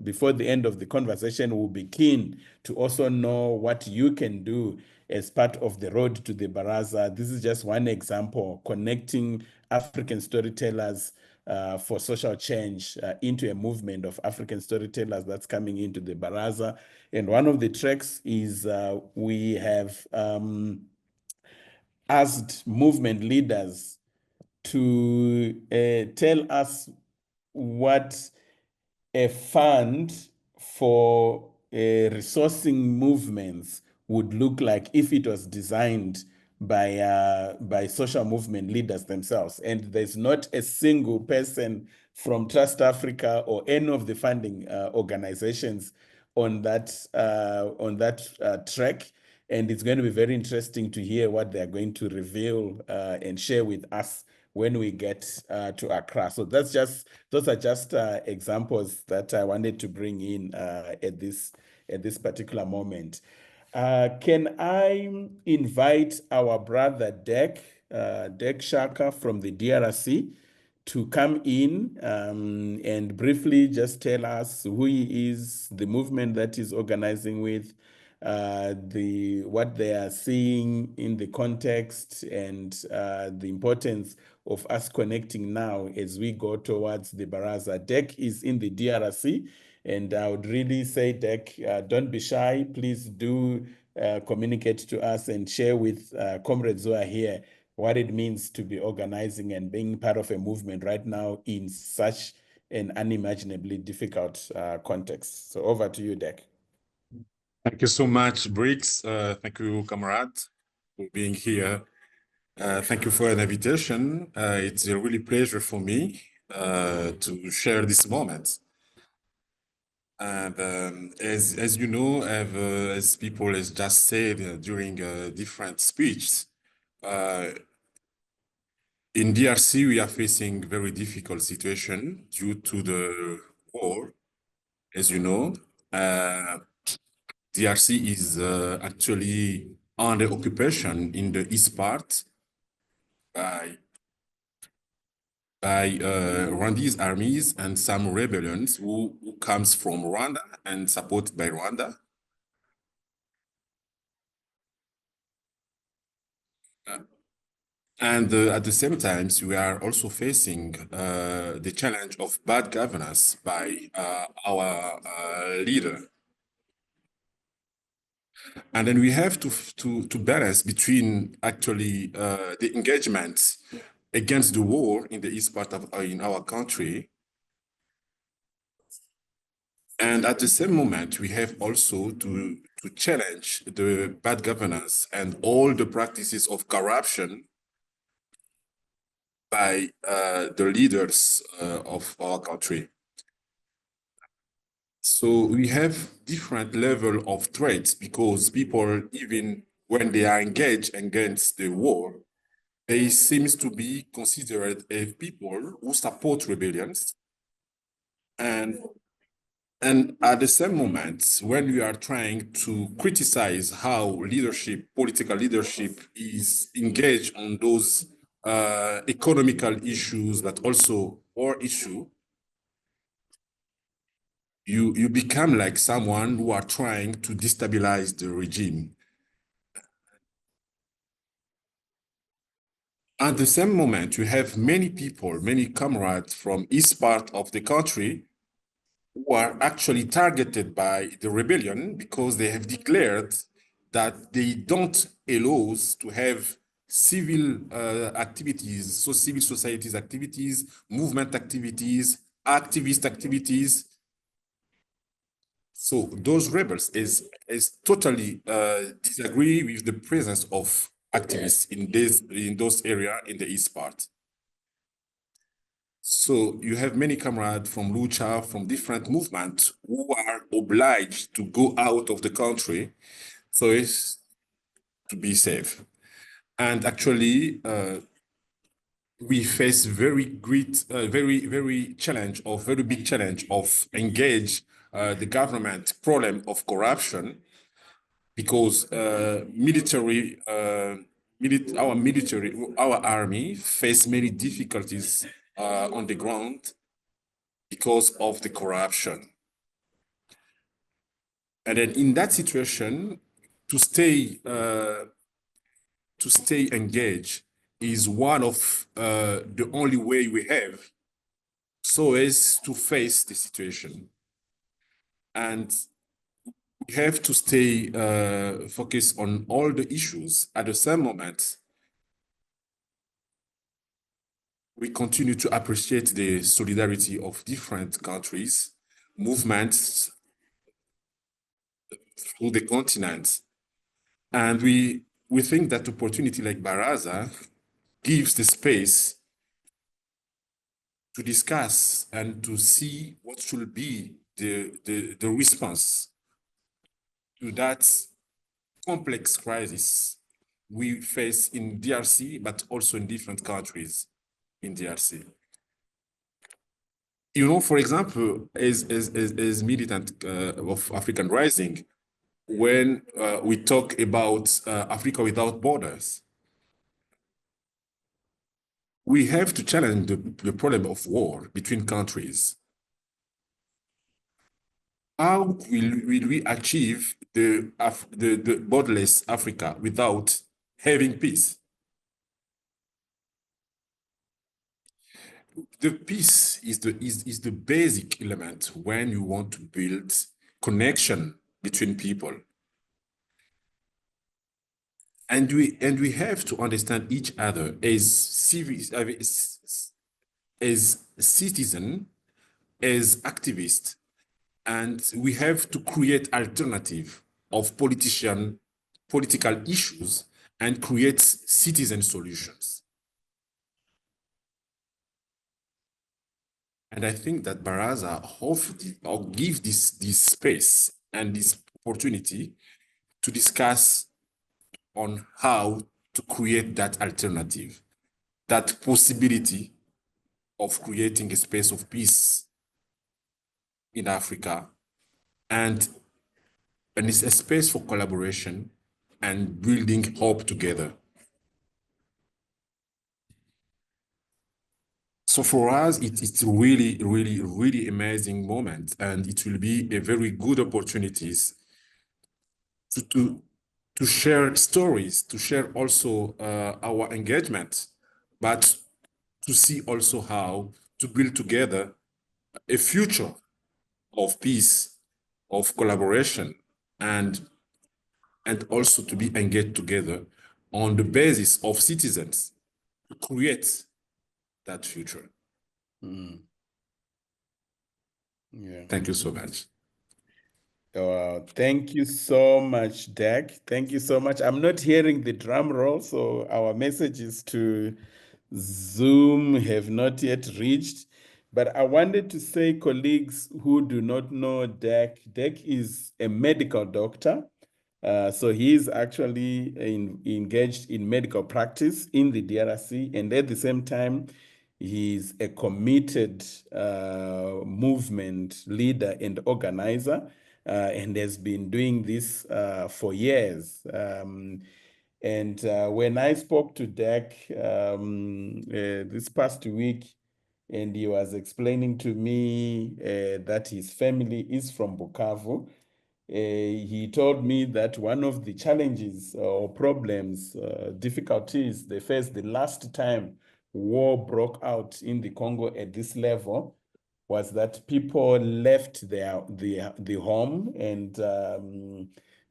before the end of the conversation, we'll be keen to also know what you can do as part of the road to the Baraza. This is just one example, connecting African storytellers for social change into a movement of African storytellers that's coming into the Baraza. And one of the tracks is we have asked movement leaders to tell us what a fund for resourcing movements would look like if it was designed by social movement leaders themselves. And there's not a single person from TrustAfrica or any of the funding organizations on that track. And it's going to be very interesting to hear what they're going to reveal and share with us when we get to Accra. So those are just examples that I wanted to bring in at this particular moment. Can I invite our brother Dirk Shaka from the DRC to come in and briefly just tell us who he is, the movement that he's organizing with, what they are seeing in the context, and the importance of us connecting now as we go towards the Baraza. Dirk is in the DRC, and I would really say, Dirk, don't be shy. Please do communicate to us and share with comrades who are here what it means to be organizing and being part of a movement right now in such an unimaginably difficult context. So over to you, Dirk. Thank you so much, Briggs. Thank you, comrade, for being here. Thank you for an invitation. It's a really pleasure for me to share this moment. And as you know, as people has just said during different speeches, in DRC, we are facing very difficult situation due to the war. As you know, DRC is actually under occupation in the east part by Rwandese armies and some rebellions who comes from Rwanda and supported by Rwanda. And at the same time, we are also facing the challenge of bad governance by our leader. And then we have to balance between actually the engagement against the war in the east part of in our country. And at the same moment, we have also to challenge the bad governance and all the practices of corruption by the leaders of our country. So we have different level of threats because people, even when they are engaged against the war, they seems to be considered as people who support rebellions. And at the same moment, when we are trying to criticize how leadership, political leadership is engaged on those economical issues, but also war issue, you become like someone who are trying to destabilize the regime. At the same moment, you have many people, many comrades from east part of the country who are actually targeted by the rebellion because they have declared that they don't allow us to have civil activities, so civil societies activities, movement activities, activist activities. So those rebels is totally disagree with the presence of activists in those area in the east part. So you have many comrades from Lucha, from different movements who are obliged to go out of the country so as to be safe. And actually, we face very great, very big challenge of engage the government problem of corruption, because our army face many difficulties on the ground because of the corruption. And then in that situation, to stay engaged is one of the only way we have so as to face the situation. And we have to stay focused on all the issues. At the same moment, we continue to appreciate the solidarity of different countries, movements through the continent. And we think that opportunity like Baraza gives the space to discuss and to see what should be the response to that complex crisis we face in DRC, but also in different countries in DRC. You know, for example, as militant of African Rising, when we talk about Africa without borders, we have to challenge the problem of war between countries. How will we achieve the borderless Africa without having peace? The peace is the basic element when you want to build connection between people. And we have to understand each other as citizens, as activists, and we have to create alternative of political issues and create citizen solutions. And I think that Baraza give this space and this opportunity to discuss on how to create that alternative, that possibility of creating a space of peace in Africa, and it's a space for collaboration and building hope together. So for us, it's really amazing moment, and it will be a very good opportunities to share stories, to share also our engagement, but to see also how to build together a future of peace, of collaboration, and also to be engaged together on the basis of citizens to create that future. Mm. Yeah. Thank you so much. Thank you so much, Dirk. Thank you so much. I'm not hearing the drum roll, so our messages to Zoom have not yet reached. But I wanted to say, colleagues who do not know Dirk is a medical doctor. So he is actually engaged in medical practice in the DRC, and at the same time, he's a committed movement leader and organizer, and has been doing this for years. And when I spoke to Dirk this past week, and he was explaining to me that his family is from Bukavu, he told me that one of the challenges or problems, difficulties they faced the last time war broke out in the Congo at this level was that people left the home and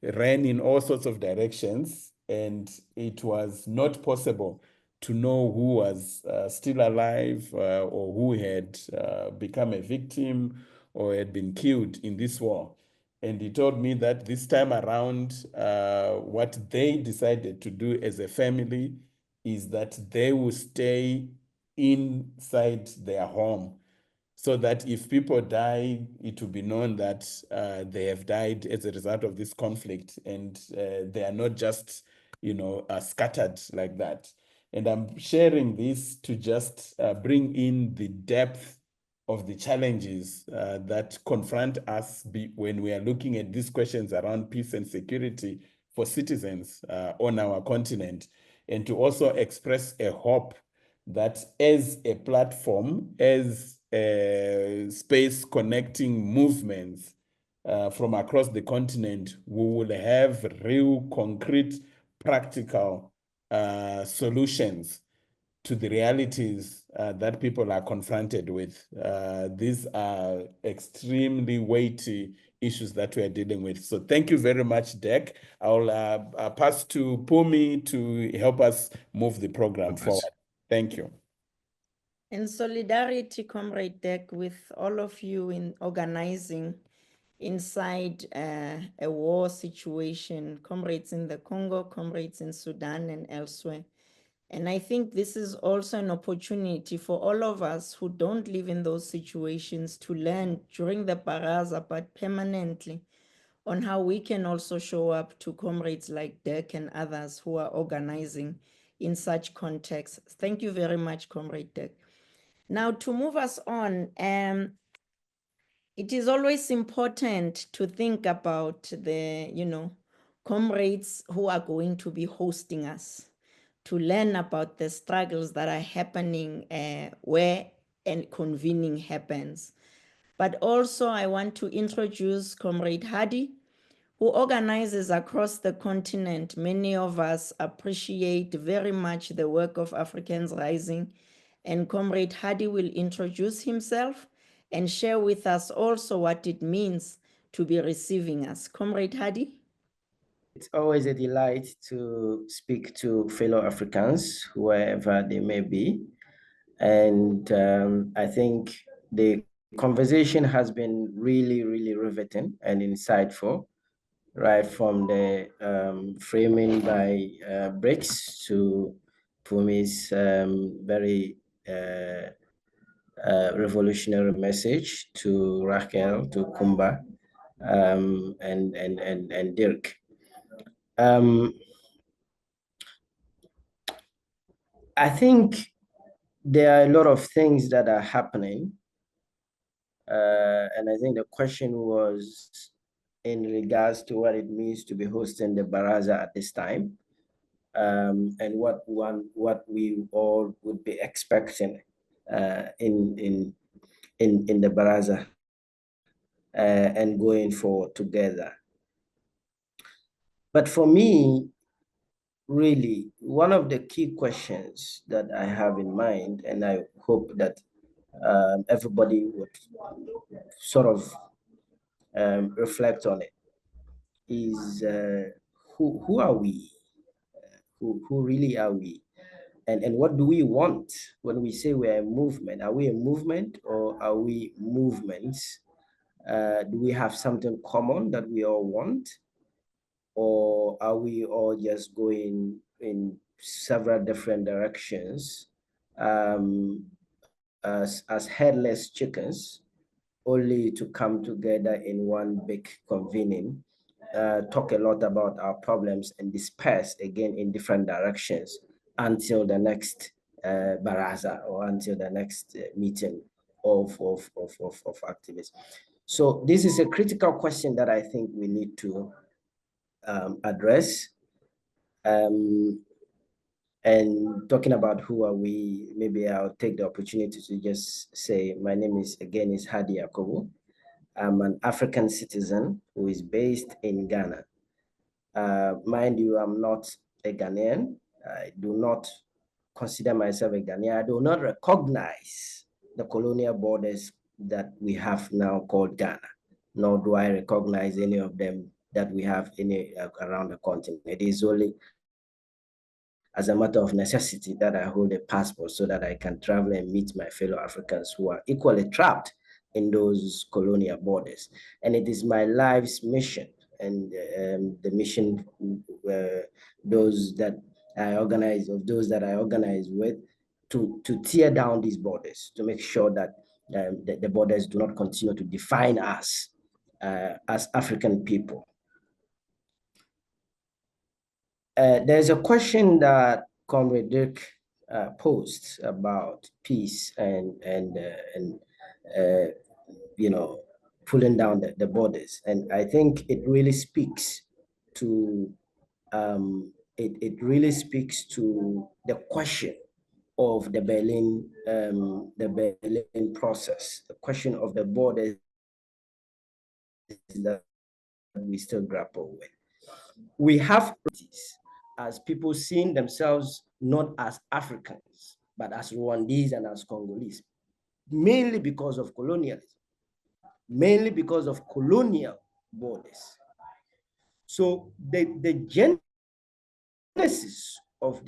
ran in all sorts of directions and it was not possible to know who was still alive or who had become a victim or had been killed in this war. And he told me that this time around, what they decided to do as a family is that they will stay inside their home, so that if people die, it will be known that they have died as a result of this conflict, and they are not just, scattered like that. And I'm sharing this to just bring in the depth of the challenges that confront us when we are looking at these questions around peace and security for citizens on our continent, and to also express a hope that as a platform, as a space connecting movements from across the continent, we will have real, concrete, practical solutions to the realities that people are confronted with. These are extremely weighty issues that we are dealing with. So thank you very much, Dirk. I'll pass to Phumi to help us move the program forward. Thank you. In solidarity, Comrade Dirk, with all of you in organizing inside a war situation, comrades in the Congo, comrades in Sudan and elsewhere. And I think this is also an opportunity for all of us who don't live in those situations to learn during the Baraza, but permanently, on how we can also show up to comrades like Dirk and others who are organizing in such contexts. Thank you very much, Comrade Dirk. Now, to move us on, it is always important to think about the, comrades who are going to be hosting us, to learn about the struggles that are happening where and convening happens. But also I want to introduce Comrade Hardi, who organizes across the continent. Many of us appreciate very much the work of Africans Rising, and Comrade Hardi will introduce himself and share with us also what it means to be receiving us. Comrade Hardi? It's always a delight to speak to fellow Africans, wherever they may be. And I think the conversation has been really, really riveting and insightful, right from the framing by Briggs to Phumi's very revolutionary message, to Rachael, to Coumba, and Dirk. I think there are a lot of things that are happening. And I think the question was in regards to what it means to be hosting the Baraza at this time, and what we all would be expecting in the Baraza and going forward together. But for me, really, one of the key questions that I have in mind, and I hope that everybody would sort of reflect on it, is who are we? Who really are we? And what do we want when we say we're a movement? Are we a movement or are we movements? Do we have something common that we all want? Or are we all just going in several different directions as headless chickens, only to come together in one big convening, talk a lot about our problems and disperse again in different directions until the next Baraza or until the next meeting of activists? So this is a critical question that I think we need to address. And talking about who are we, maybe I'll take the opportunity to just say my name is Hardi Yakubu. I'm an African citizen who is based in Ghana. Mind you, I'm not a Ghanaian. I do not consider myself a Ghanaian. I do not recognize the colonial borders that we have now called Ghana, nor do I recognize any of them that we have around the continent. It is only as a matter of necessity that I hold a passport so that I can travel and meet my fellow Africans who are equally trapped in those colonial borders. And it is my life's mission and the mission those that I organize with to tear down these borders, to make sure that the borders do not continue to define us as African people. There's a question that Comrade Dirk posed about peace and you know, pulling down the borders, and I think it really speaks to it really speaks to the question of the Berlin process, the question of the borders that we still grapple with. We have as people seeing themselves not as Africans, but as Rwandese and as Congolese, mainly because of colonialism, mainly because of colonial borders. So the genesis of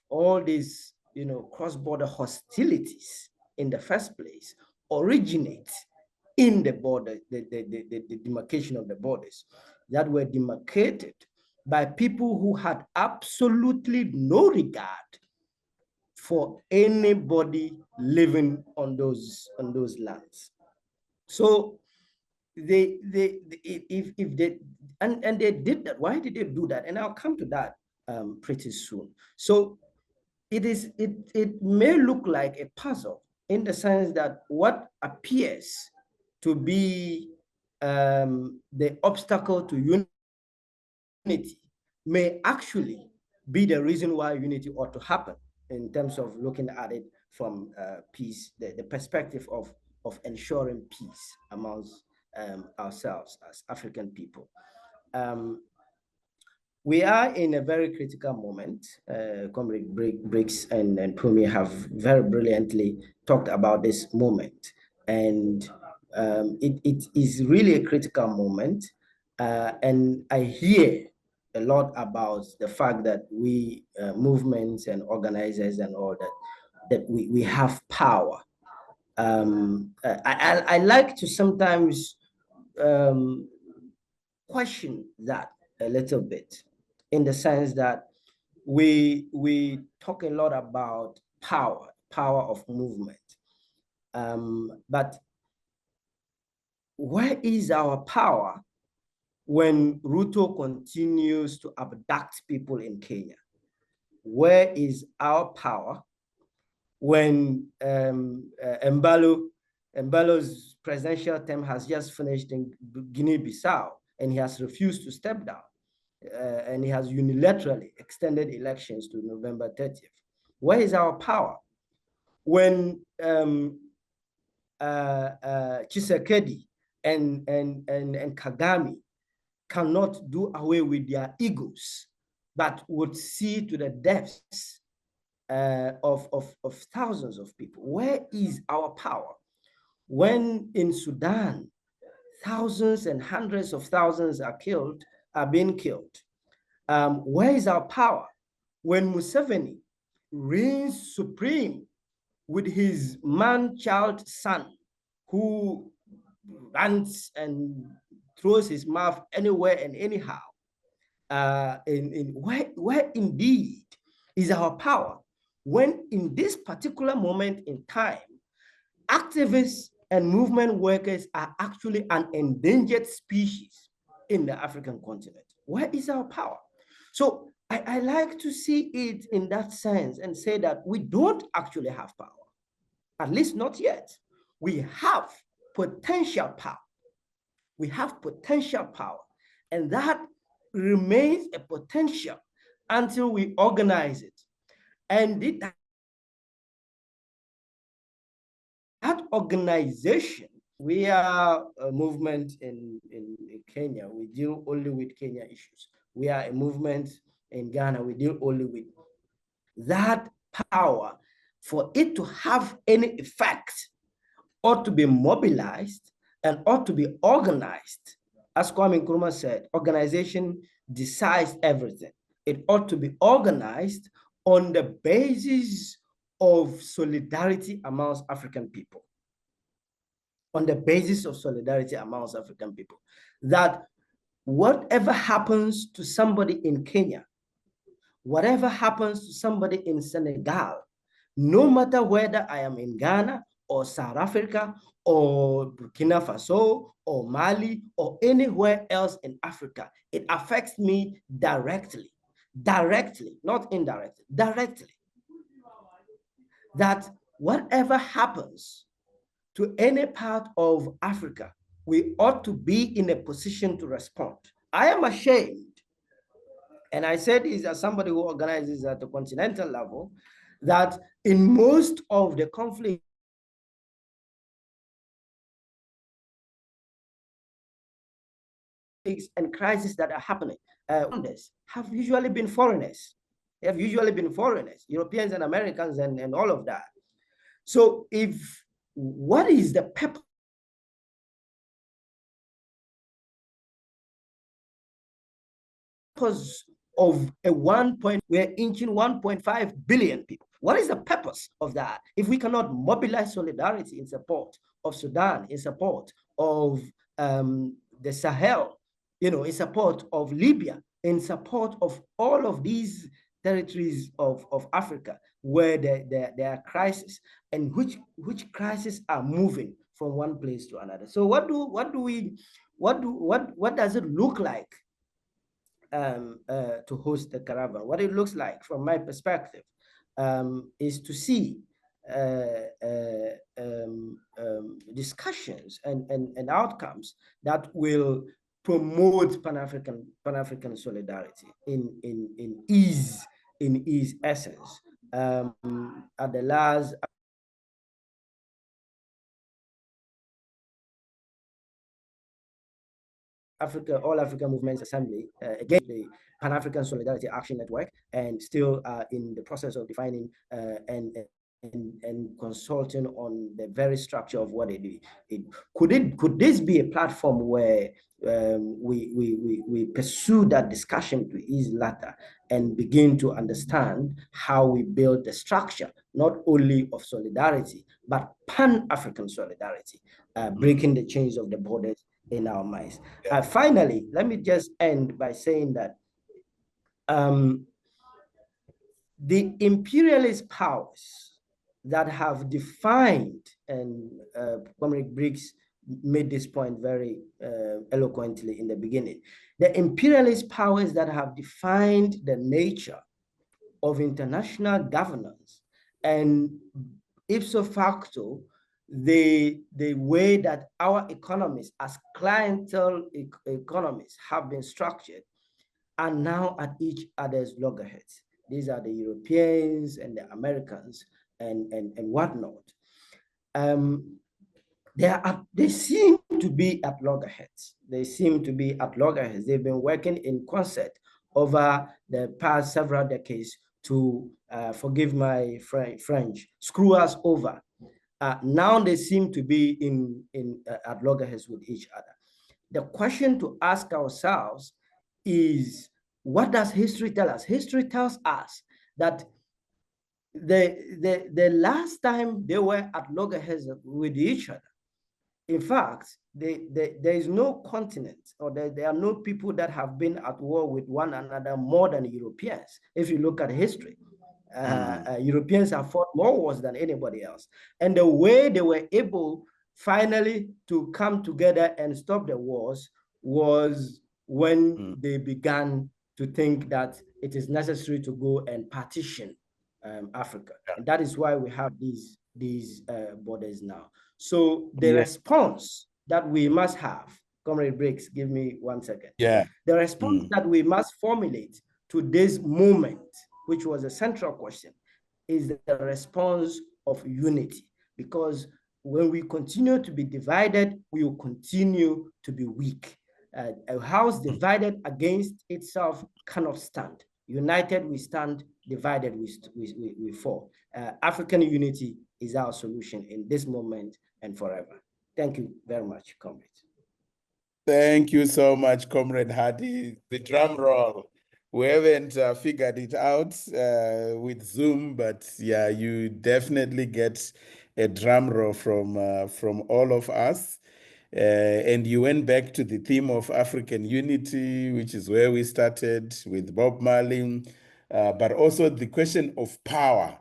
all these, you know, cross-border hostilities in the first place originate in the border, the demarcation of the borders that were demarcated by people who had absolutely no regard for anybody living on those lands. So they did that. Why did they do that? And I'll come to that pretty soon. So it may look like a puzzle in the sense that what appears to be the obstacle to unity may actually be the reason why unity ought to happen, in terms of looking at it from peace, the perspective of ensuring peace amongst ourselves as African people. We are in a very critical moment. Comrade Briggs and Phumi have very brilliantly talked about this moment. And it is really a critical moment. And I hear a lot about the fact that we movements and organizers and all that we have power. I like to sometimes question that a little bit, in the sense that we talk a lot about power of movement. But where is our power when Ruto continues to abduct people in Kenya? Where is our power when Mbalo's presidential term has just finished in Guinea-Bissau and he has refused to step down? And he has unilaterally extended elections to November 30th. Where is our power when Tshisekedi and Kagame cannot do away with their egos, but would see to the deaths of thousands of people? Where is our power when in Sudan thousands and hundreds of thousands are being killed? Where is our power when Museveni reigns supreme with his man-child son, who runs and throws his mouth anywhere and anyhow? Where indeed is our power when in this particular moment in time, activists and movement workers are actually an endangered species in the African continent? Where is our power? So I like to see it in that sense and say that we don't actually have power, at least not yet. We have potential power. We have potential power, and that remains a potential until we organize it. And that organization, we are a movement in Kenya. We deal only with Kenya issues. We are a movement in Ghana. We deal only with that power. For it to have any effect, ought to be mobilized and ought to be organized. As Kwame Nkrumah said, organization decides everything. it ought to be organized on the basis of solidarity amongst African people. On the basis of solidarity amongst African people. That whatever happens to somebody in Kenya, whatever happens to somebody in Senegal, no matter whether I am in Ghana or South Africa or Burkina Faso or Mali or anywhere else in Africa, it affects me directly, not indirectly, directly. That whatever happens to any part of Africa, we ought to be in a position to respond. I am ashamed, and I said this as somebody who organizes at the continental level, that in most of the conflicts and crises that are happening, have usually been foreigners. They have usually been foreigners, Europeans and Americans and all of that. So what is the purpose of we're inching 1.5 billion people? What is the purpose of that if we cannot mobilize solidarity in support of Sudan, in support of the Sahel, in support of Libya, in support of all of these territories of Africa where there are crises, and which crises are moving from one place to another? So what does it look like to host the caravan? What it looks like from my perspective is to see discussions and outcomes that will promote Pan-African solidarity in ease essence. At the last All African Movements Assembly, again, the Pan-African Solidarity Action Network, and still in the process of defining and consulting on the very structure of what it is. Could this be a platform where we pursue that discussion to ease latter and begin to understand how we build the structure, not only of solidarity, but Pan-African solidarity, breaking the chains of the borders in our minds. Finally, let me just end by saying that the imperialist powers that have defined, and Comrade Briggs made this point very eloquently in the beginning, the imperialist powers that have defined the nature of international governance and ipso facto the way that our economies as clientele economies have been structured are now at each other's loggerheads. These are the Europeans and the Americans and whatnot. They seem to be at loggerheads. They've been working in concert over the past several decades to, forgive my French, screw us over. Now they seem to be at loggerheads with each other. The question to ask ourselves is, what does history tell us? History tells us that the last time they were at loggerheads with each other, in fact, there is no continent, or there are no people that have been at war with one another more than Europeans. If you look at history, Europeans have fought more wars than anybody else. And the way they were able finally to come together and stop the wars was when they began to think that it is necessary to go and partition Africa. And that is why we have these borders now. So the response that we must have, Comrade Briggs, give me 1 second. The response that we must formulate to this moment, which was a central question, is the response of unity. Because when we continue to be divided, we will continue to be weak. A house divided against itself cannot stand. United we stand, divided we fall. African unity is our solution in this moment and forever. Thank you very much, comrades. Thank you so much, Comrade Hardi. The drum roll. We haven't figured it out with Zoom, but yeah, you definitely get a drum roll from all of us. And you went back to the theme of African unity, which is where we started with Bob Marley, but also the question of power,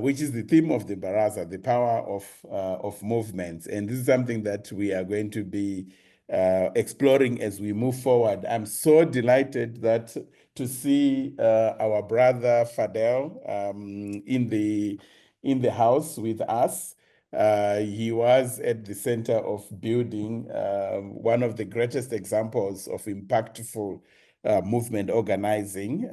which is the theme of the Baraza, the power of movements. And this is something that we are going to be exploring as we move forward. I'm so delighted that to see our brother Fadel in the house with us. He was at the center of building one of the greatest examples of impactful movement organizing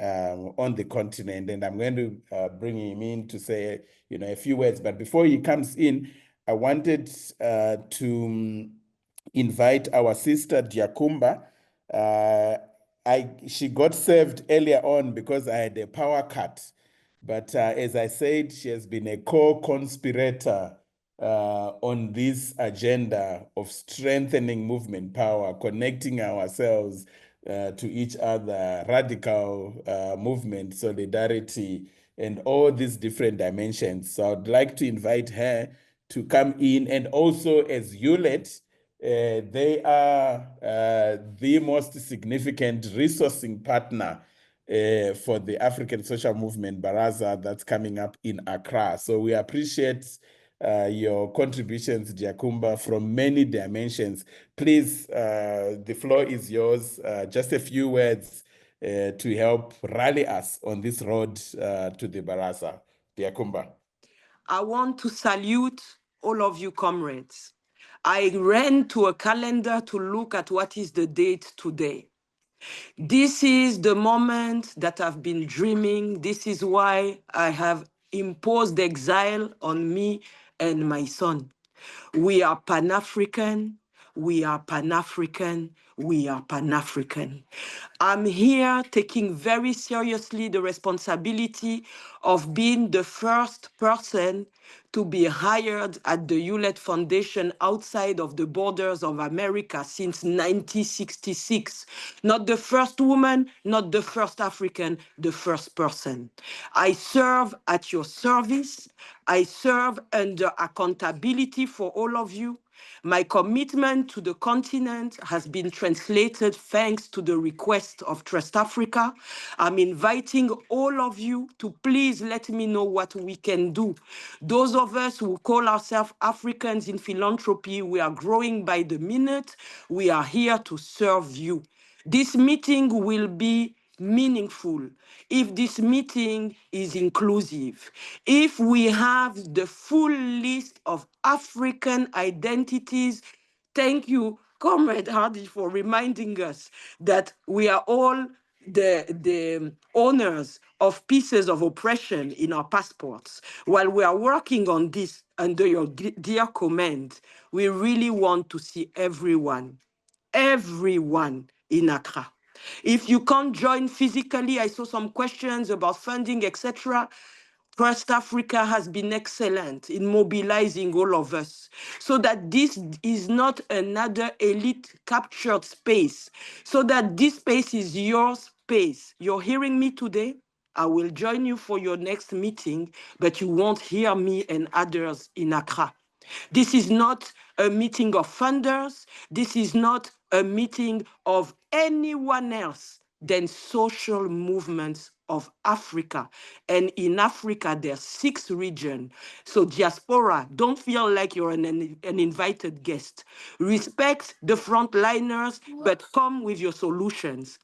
on the continent. And I'm going to bring him in to say, a few words. But before he comes in, I wanted to invite our sister Coumba. She got served earlier on because I had a power cut. But as I said, she has been a co-conspirator on this agenda of strengthening movement power, connecting ourselves to each other, radical movement, solidarity, and all these different dimensions. So I'd like to invite her to come in. And also as ULET, they are the most significant resourcing partner for the African Social Movement Baraza that's coming up in Accra. So we appreciate your contributions, Coumba, from many dimensions. Please, the floor is yours. Just a few words to help rally us on this road to the Baraza. Coumba. I want to salute all of you comrades. I ran to a calendar to look at what is the date today. This is the moment that I've been dreaming. This is why I have imposed exile on me and my son. We are Pan-African. We are Pan-African. We are Pan-African. I'm here taking very seriously the responsibility of being the first person to be hired at the Hewlett Foundation outside of the borders of America since 1966. Not the first woman, not the first African, the first person. I serve at your service. I serve under accountability for all of you. My commitment to the continent has been translated thanks to the request of TrustAfrica. I'm inviting all of you to please let me know what we can do. Those of us who call ourselves Africans in philanthropy, we are growing by the minute. We are here to serve you. This meeting will be meaningful if this meeting is inclusive, if we have the full list of African identities. Thank you, Comrade Hardi, for reminding us that we are all the owners of pieces of oppression in our passports. While we are working on this under your dear command, we really want to see everyone in Accra. If you can't join physically, I saw some questions about funding, etc. TrustAfrica has been excellent in mobilizing all of us so that this is not another elite captured space, so that this space is your space. You're hearing me today. I will join you for your next meeting, but you won't hear me and others in Accra. This is not a meeting of funders. This is not a meeting of anyone else than social movements of Africa. And in Africa, there are 6 regions. So diaspora, don't feel like you're an invited guest. Respect the frontliners, but come with your solutions.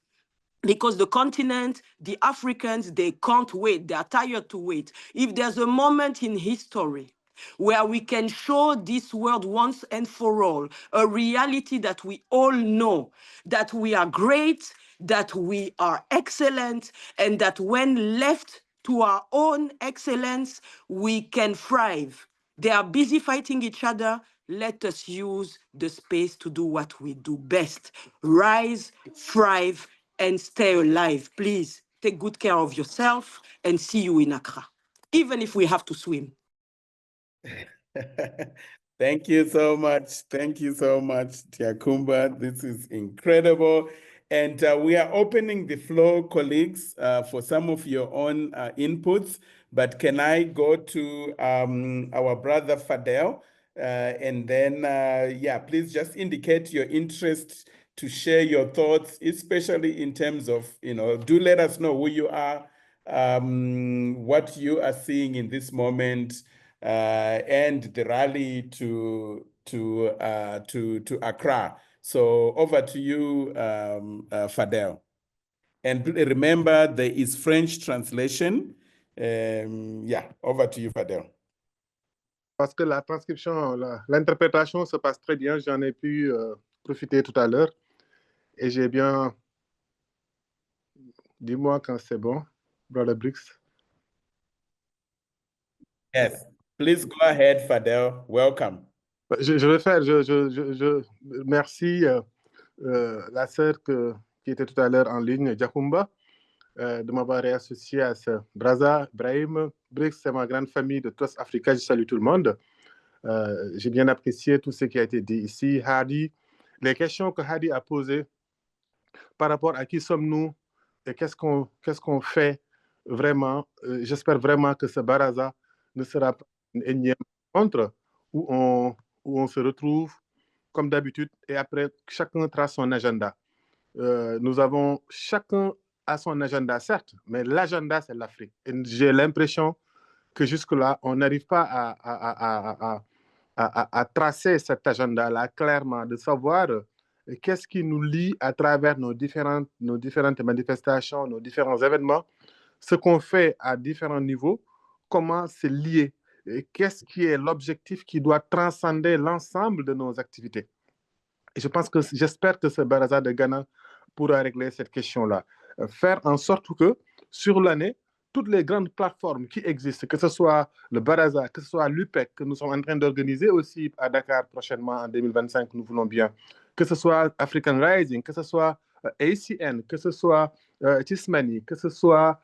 Because the continent, the Africans, they can't wait. They are tired to wait. If there's a moment in history where we can show this world once and for all a reality that we all know, that we are great, that we are excellent, and that when left to our own excellence, we can thrive. They are busy fighting each other. Let us use the space to do what we do best. Rise, thrive, and stay alive. Please take good care of yourself and see you in Accra, even if we have to swim. Thank you so much. Thank you so much, Coumba. This is incredible. And we are opening the floor, colleagues, for some of your own inputs. But can I go to our brother Fadel? And then, yeah, please just indicate your interest to share your thoughts, especially in terms of, do let us know who you are, what you are seeing in this moment, and the rally to Accra. So over to you, Fadel. And remember, there is French translation. Yeah, over to you, Fadel. Parce que la transcription, l'interprétation se passe très bien. J'en ai pu profiter tout à l'heure. Et j'ai bien... Dis-moi quand c'est bon, Brother Briggs. Yes, please go ahead, Fadel. Welcome. Je vais faire... Merci la sœur qui était tout à l'heure en ligne, Coumba, de m'avoir réassocié à ce Baraza. Brahim, Briggs, c'est ma grande famille de TrustAfrica. Je salue tout le monde. J'ai bien apprécié tout ce qui a été dit ici. Hardi, les questions que Hardi a posées par rapport à qui sommes-nous et qu'est-ce qu'on fait vraiment. J'espère vraiment que ce Baraza ne sera pas une énième rencontre où on se retrouve comme d'habitude et après chacun trace son agenda. Nous avons chacun à son agenda, certes, mais l'agenda, c'est l'Afrique. Et j'ai l'impression que jusque-là, on n'arrive pas à tracer cet agenda-là clairement, de savoir qu'est-ce qui nous lie à travers nos différentes manifestations, nos différents événements, ce qu'on fait à différents niveaux, comment c'est lié, qu'est-ce qui est l'objectif qui doit transcender l'ensemble de nos activités. Et j'espère que ce Baraza de Ghana pourra régler cette question-là. Faire en sorte que, sur l'année, toutes les grandes plateformes qui existent, que ce soit le Baraza, que ce soit l'UPEC, que nous sommes en train d'organiser aussi à Dakar prochainement en 2025, nous voulons bien, que ce soit African Rising, que ce soit ACN, que ce soit Tismani, que ce soit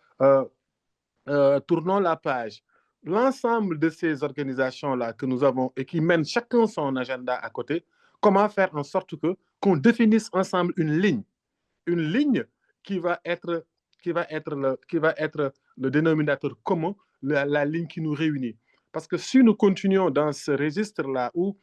Tournons la page, l'ensemble de ces organisations-là que nous avons et qui mènent chacun son agenda à côté, comment faire en sorte qu'on définisse ensemble une ligne qui va être le dénominateur commun, la ligne qui nous réunit. Parce que si nous continuons dans ce registre-là où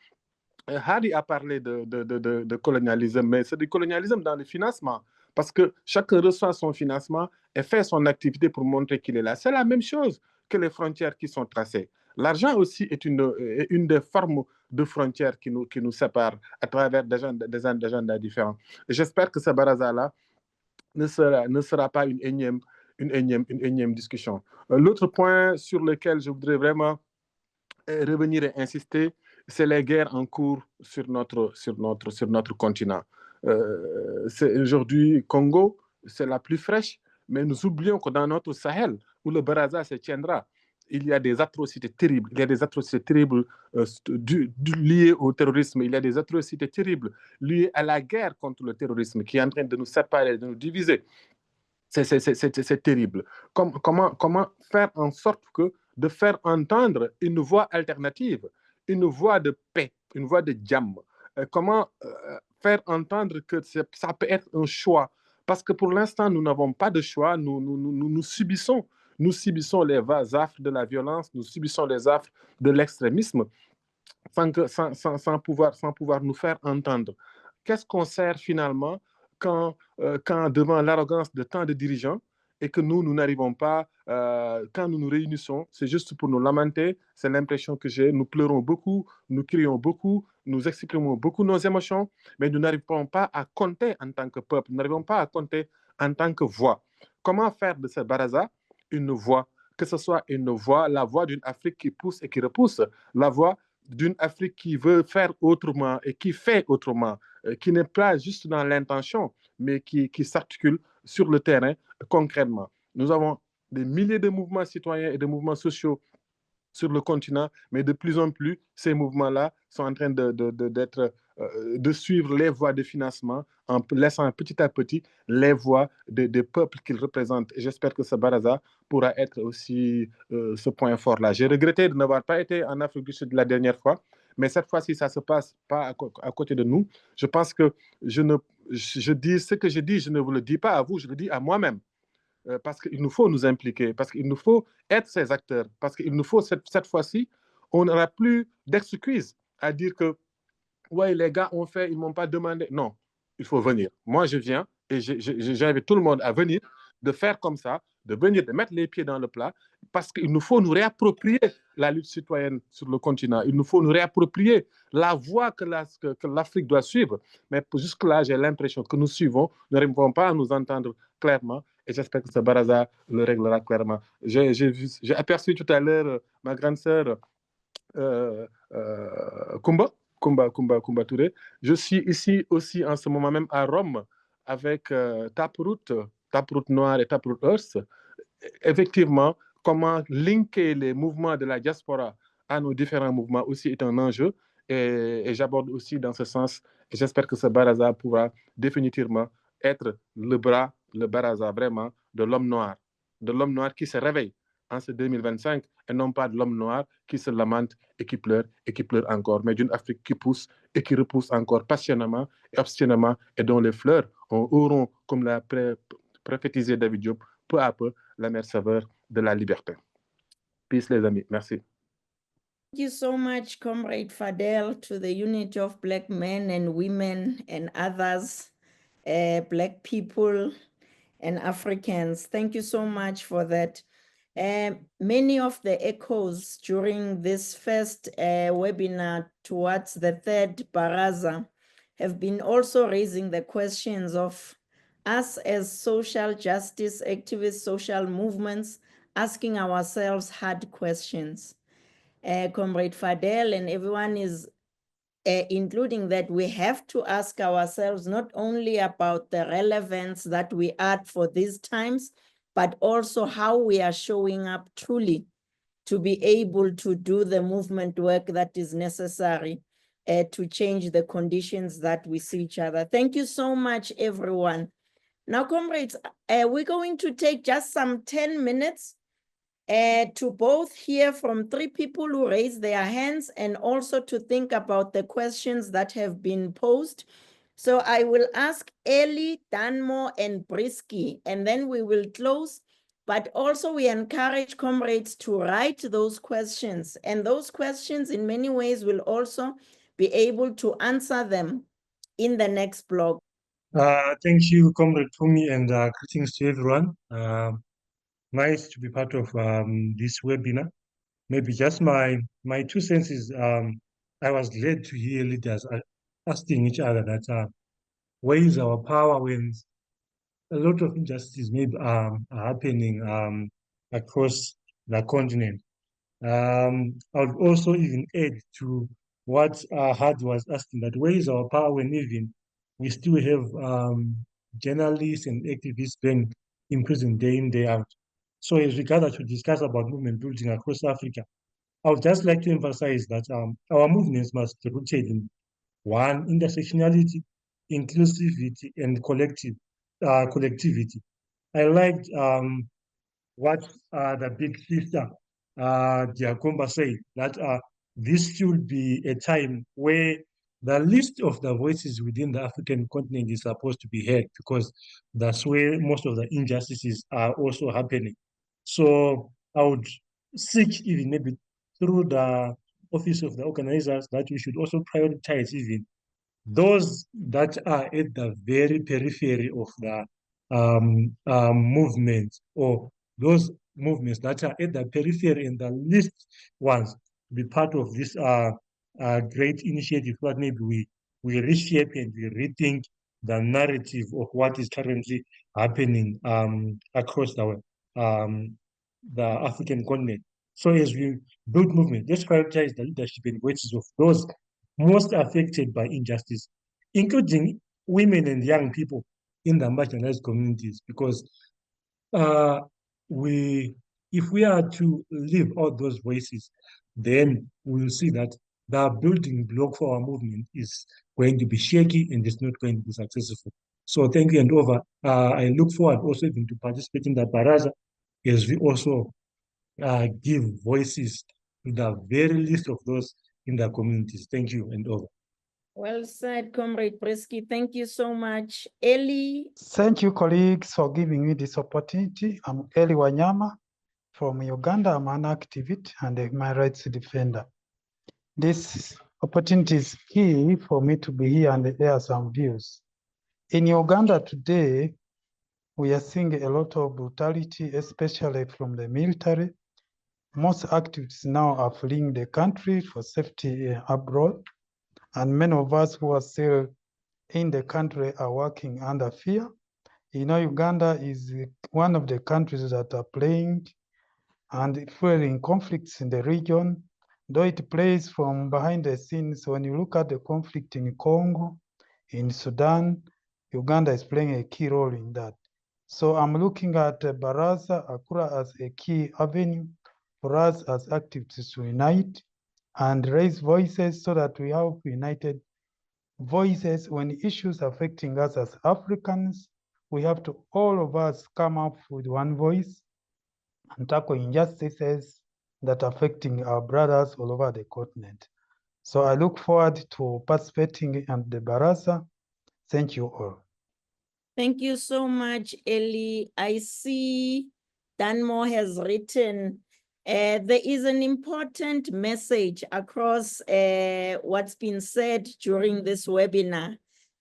Hardi a parlé de colonialisme, mais c'est du colonialisme dans le financement, parce que chacun reçoit son financement et fait son activité pour montrer qu'il est là. C'est la même chose que les frontières qui sont tracées. L'argent aussi est une des formes de frontières qui nous séparent à travers des agendas différents. J'espère que ce Baraza-là ne sera pas une énième discussion. L'autre point sur lequel je voudrais vraiment revenir et insister, c'est les guerres en cours sur notre continent. Aujourd'hui, Congo, c'est la plus fraîche, mais nous oublions que dans notre Sahel, où le Baraza se tiendra, il y a des atrocités terribles. Il y a des atrocités terribles liées au terrorisme. Il y a des atrocités terribles liées à la guerre contre le terrorisme qui est en train de nous séparer, de nous diviser. C'est terrible. Comment faire en sorte de faire entendre une voix alternative, une voix de paix, une voix de diam. Comment faire entendre que ça peut être un choix? Parce que pour l'instant, nous n'avons pas de choix. Nous subissons les affres de la violence, nous subissons les affres de l'extrémisme sans pouvoir nous faire entendre. Qu'est-ce qu'on sert finalement quand devant l'arrogance de tant de dirigeants et que nous n'arrivons pas, quand nous nous réunissons, c'est juste pour nous lamenter, c'est l'impression que j'ai, nous pleurons beaucoup, nous crions beaucoup, nous exprimons beaucoup nos émotions, mais nous n'arrivons pas à compter en tant que peuple, nous n'arrivons pas à compter en tant que voix. Comment faire de ce Baraza une voix, que ce soit une voix, la voix d'une Afrique qui pousse et qui repousse, la voix d'une Afrique qui veut faire autrement et qui fait autrement, qui n'est pas juste dans l'intention, mais qui s'articule sur le terrain concrètement. Nous avons des milliers de mouvements citoyens et de mouvements sociaux sur le continent, mais de plus en plus, ces mouvements-là sont en train de suivre les voies de financement en laissant petit à petit les voies des peuples qu'ils représentent. Et j'espère que ce Baraza pourra être aussi ce point fort-là. J'ai regretté de n'avoir pas été en Afrique du Sud la dernière fois, Mais cette fois-ci, ça ne se passe pas à côté de nous. Je pense que je dis ce que je dis, je ne vous le dis pas à vous, je le dis à moi-même. Parce qu'il nous faut nous impliquer, parce qu'il nous faut être ces acteurs, parce qu'il nous faut cette fois-ci, on n'aura plus d'excuses à dire que ouais, les gars ont fait, ils ne m'ont pas demandé. Non, il faut venir. Moi, je viens et j'invite tout le monde à venir, de faire comme ça, de venir, de mettre les pieds dans le plat, parce qu'il nous faut nous réapproprier la lutte citoyenne sur le continent. Il nous faut nous réapproprier la voie que l'Afrique doit suivre. Mais jusque-là, j'ai l'impression que nous suivons, nous n'arrivons pas à nous entendre clairement. Et j'espère que ce Baraza le réglera clairement. J'ai aperçu tout à l'heure ma grande sœur Coumba Toure. Je suis ici aussi en ce moment même à Rome avec Taproot Noir et Taproot Earth. Effectivement, comment linker les mouvements de la diaspora à nos différents mouvements aussi est un enjeu et j'aborde aussi dans ce sens et j'espère que ce Baraza pourra définitivement être le Baraza vraiment de l'homme noir qui se réveille en ce 2025 et non pas de l'homme noir qui se lamente et qui pleure encore, mais d'une Afrique qui pousse et qui repousse encore passionnément et obstinément et dont les fleurs auront, comme l'a prophétisé David Diop, peu à peu la mère saveur de la liberté. Peace les amis, merci. Thank you so much, Comrade Fadel, to the unity of Black men and women and others, Black people and Africans. Thank you so much for that. Many of the echoes during this first webinar towards the third Baraza have been also raising the questions of us as social justice activists, social movements, asking ourselves hard questions. Comrade Fadel and everyone is including that we have to ask ourselves not only about the relevance that we add for these times, but also how we are showing up truly to be able to do the movement work that is necessary to change the conditions that we see each other. Thank you so much, everyone. Now, comrades, we're going to take just some 10 minutes to both hear from 3 people who raised their hands and also to think about the questions that have been posed. So I will ask Ellie, Danmo, and Brisky, and then we will close. But also we encourage comrades to write those questions, and those questions in many ways will also be able to answer them in the next blog. Thank you, Comrade Phumi, and greetings to everyone. Nice to be part of this webinar. Maybe just my 2 cents is I was glad to hear leaders asking each other that where is our power when a lot of injustices maybe are happening across the continent. I would also even add to what Hardi was asking, that where is our power when even we still have journalists and activists being imprisoned day in, day out. So as we gather to discuss about movement building across Africa, I would just like to emphasize that our movements must be rooted in 1, intersectionality, inclusivity, and collectivity. I liked what the big sister, Yakubu, said, that this should be a time where the list of the voices within the African continent is supposed to be heard, because that's where most of the injustices are also happening. So I would seek, even maybe through the office of the organizers, that we should also prioritize even those that are at the very periphery of the movement, or those movements that are at the periphery and the least ones be part of this great initiative, that maybe we reshape and we rethink the narrative of what is currently happening across the African continent. So as we build movement, let's prioritize the leadership and voices of those most affected by injustice, including women and young people in the marginalized communities, because if we are to leave out those voices, then we'll see that the building block for our movement is going to be shaky and it's not going to be successful. So thank you, and over. I look forward also even to participate in the Baraza, as we also give voices to the very least of those in their communities. Thank you, and over. Well said, Comrade Bresky. Thank you so much. Eli. Thank you, colleagues, for giving me this opportunity. I'm Eli Wanyama from Uganda. I'm an activist and a human rights defender. This opportunity is key for me to be here and air some views. In Uganda today, we are seeing a lot of brutality, especially from the military. Most activists now are fleeing the country for safety abroad, and many of us who are still in the country are working under fear. You know, Uganda is one of the countries that are playing and fueling conflicts in the region, though it plays from behind the scenes. When you look at the conflict in Congo, in Sudan, Uganda is playing a key role in that. So I'm looking at Baraza Akura as a key avenue for us as activists to unite and raise voices so that we have united voices when issues affecting us as Africans. We have to, all of us, come up with one voice and tackle injustices that are affecting our brothers all over the continent. So I look forward to participating in the Baraza. Thank you all. Thank you so much, Eli. I see Danmo has written, there is an important message across what's been said during this webinar.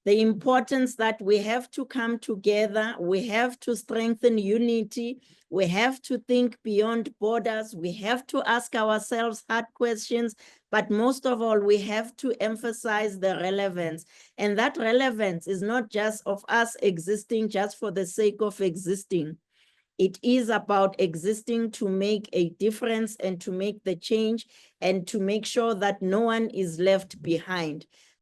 The importance that we have to come together, we have to strengthen unity, we have to think beyond borders, we have to ask ourselves hard questions, but most of all, we have to emphasize the relevance. And that relevance is not just of us existing just for the sake of existing. It is about existing to make a difference and to make the change and to make sure that no one is left behind.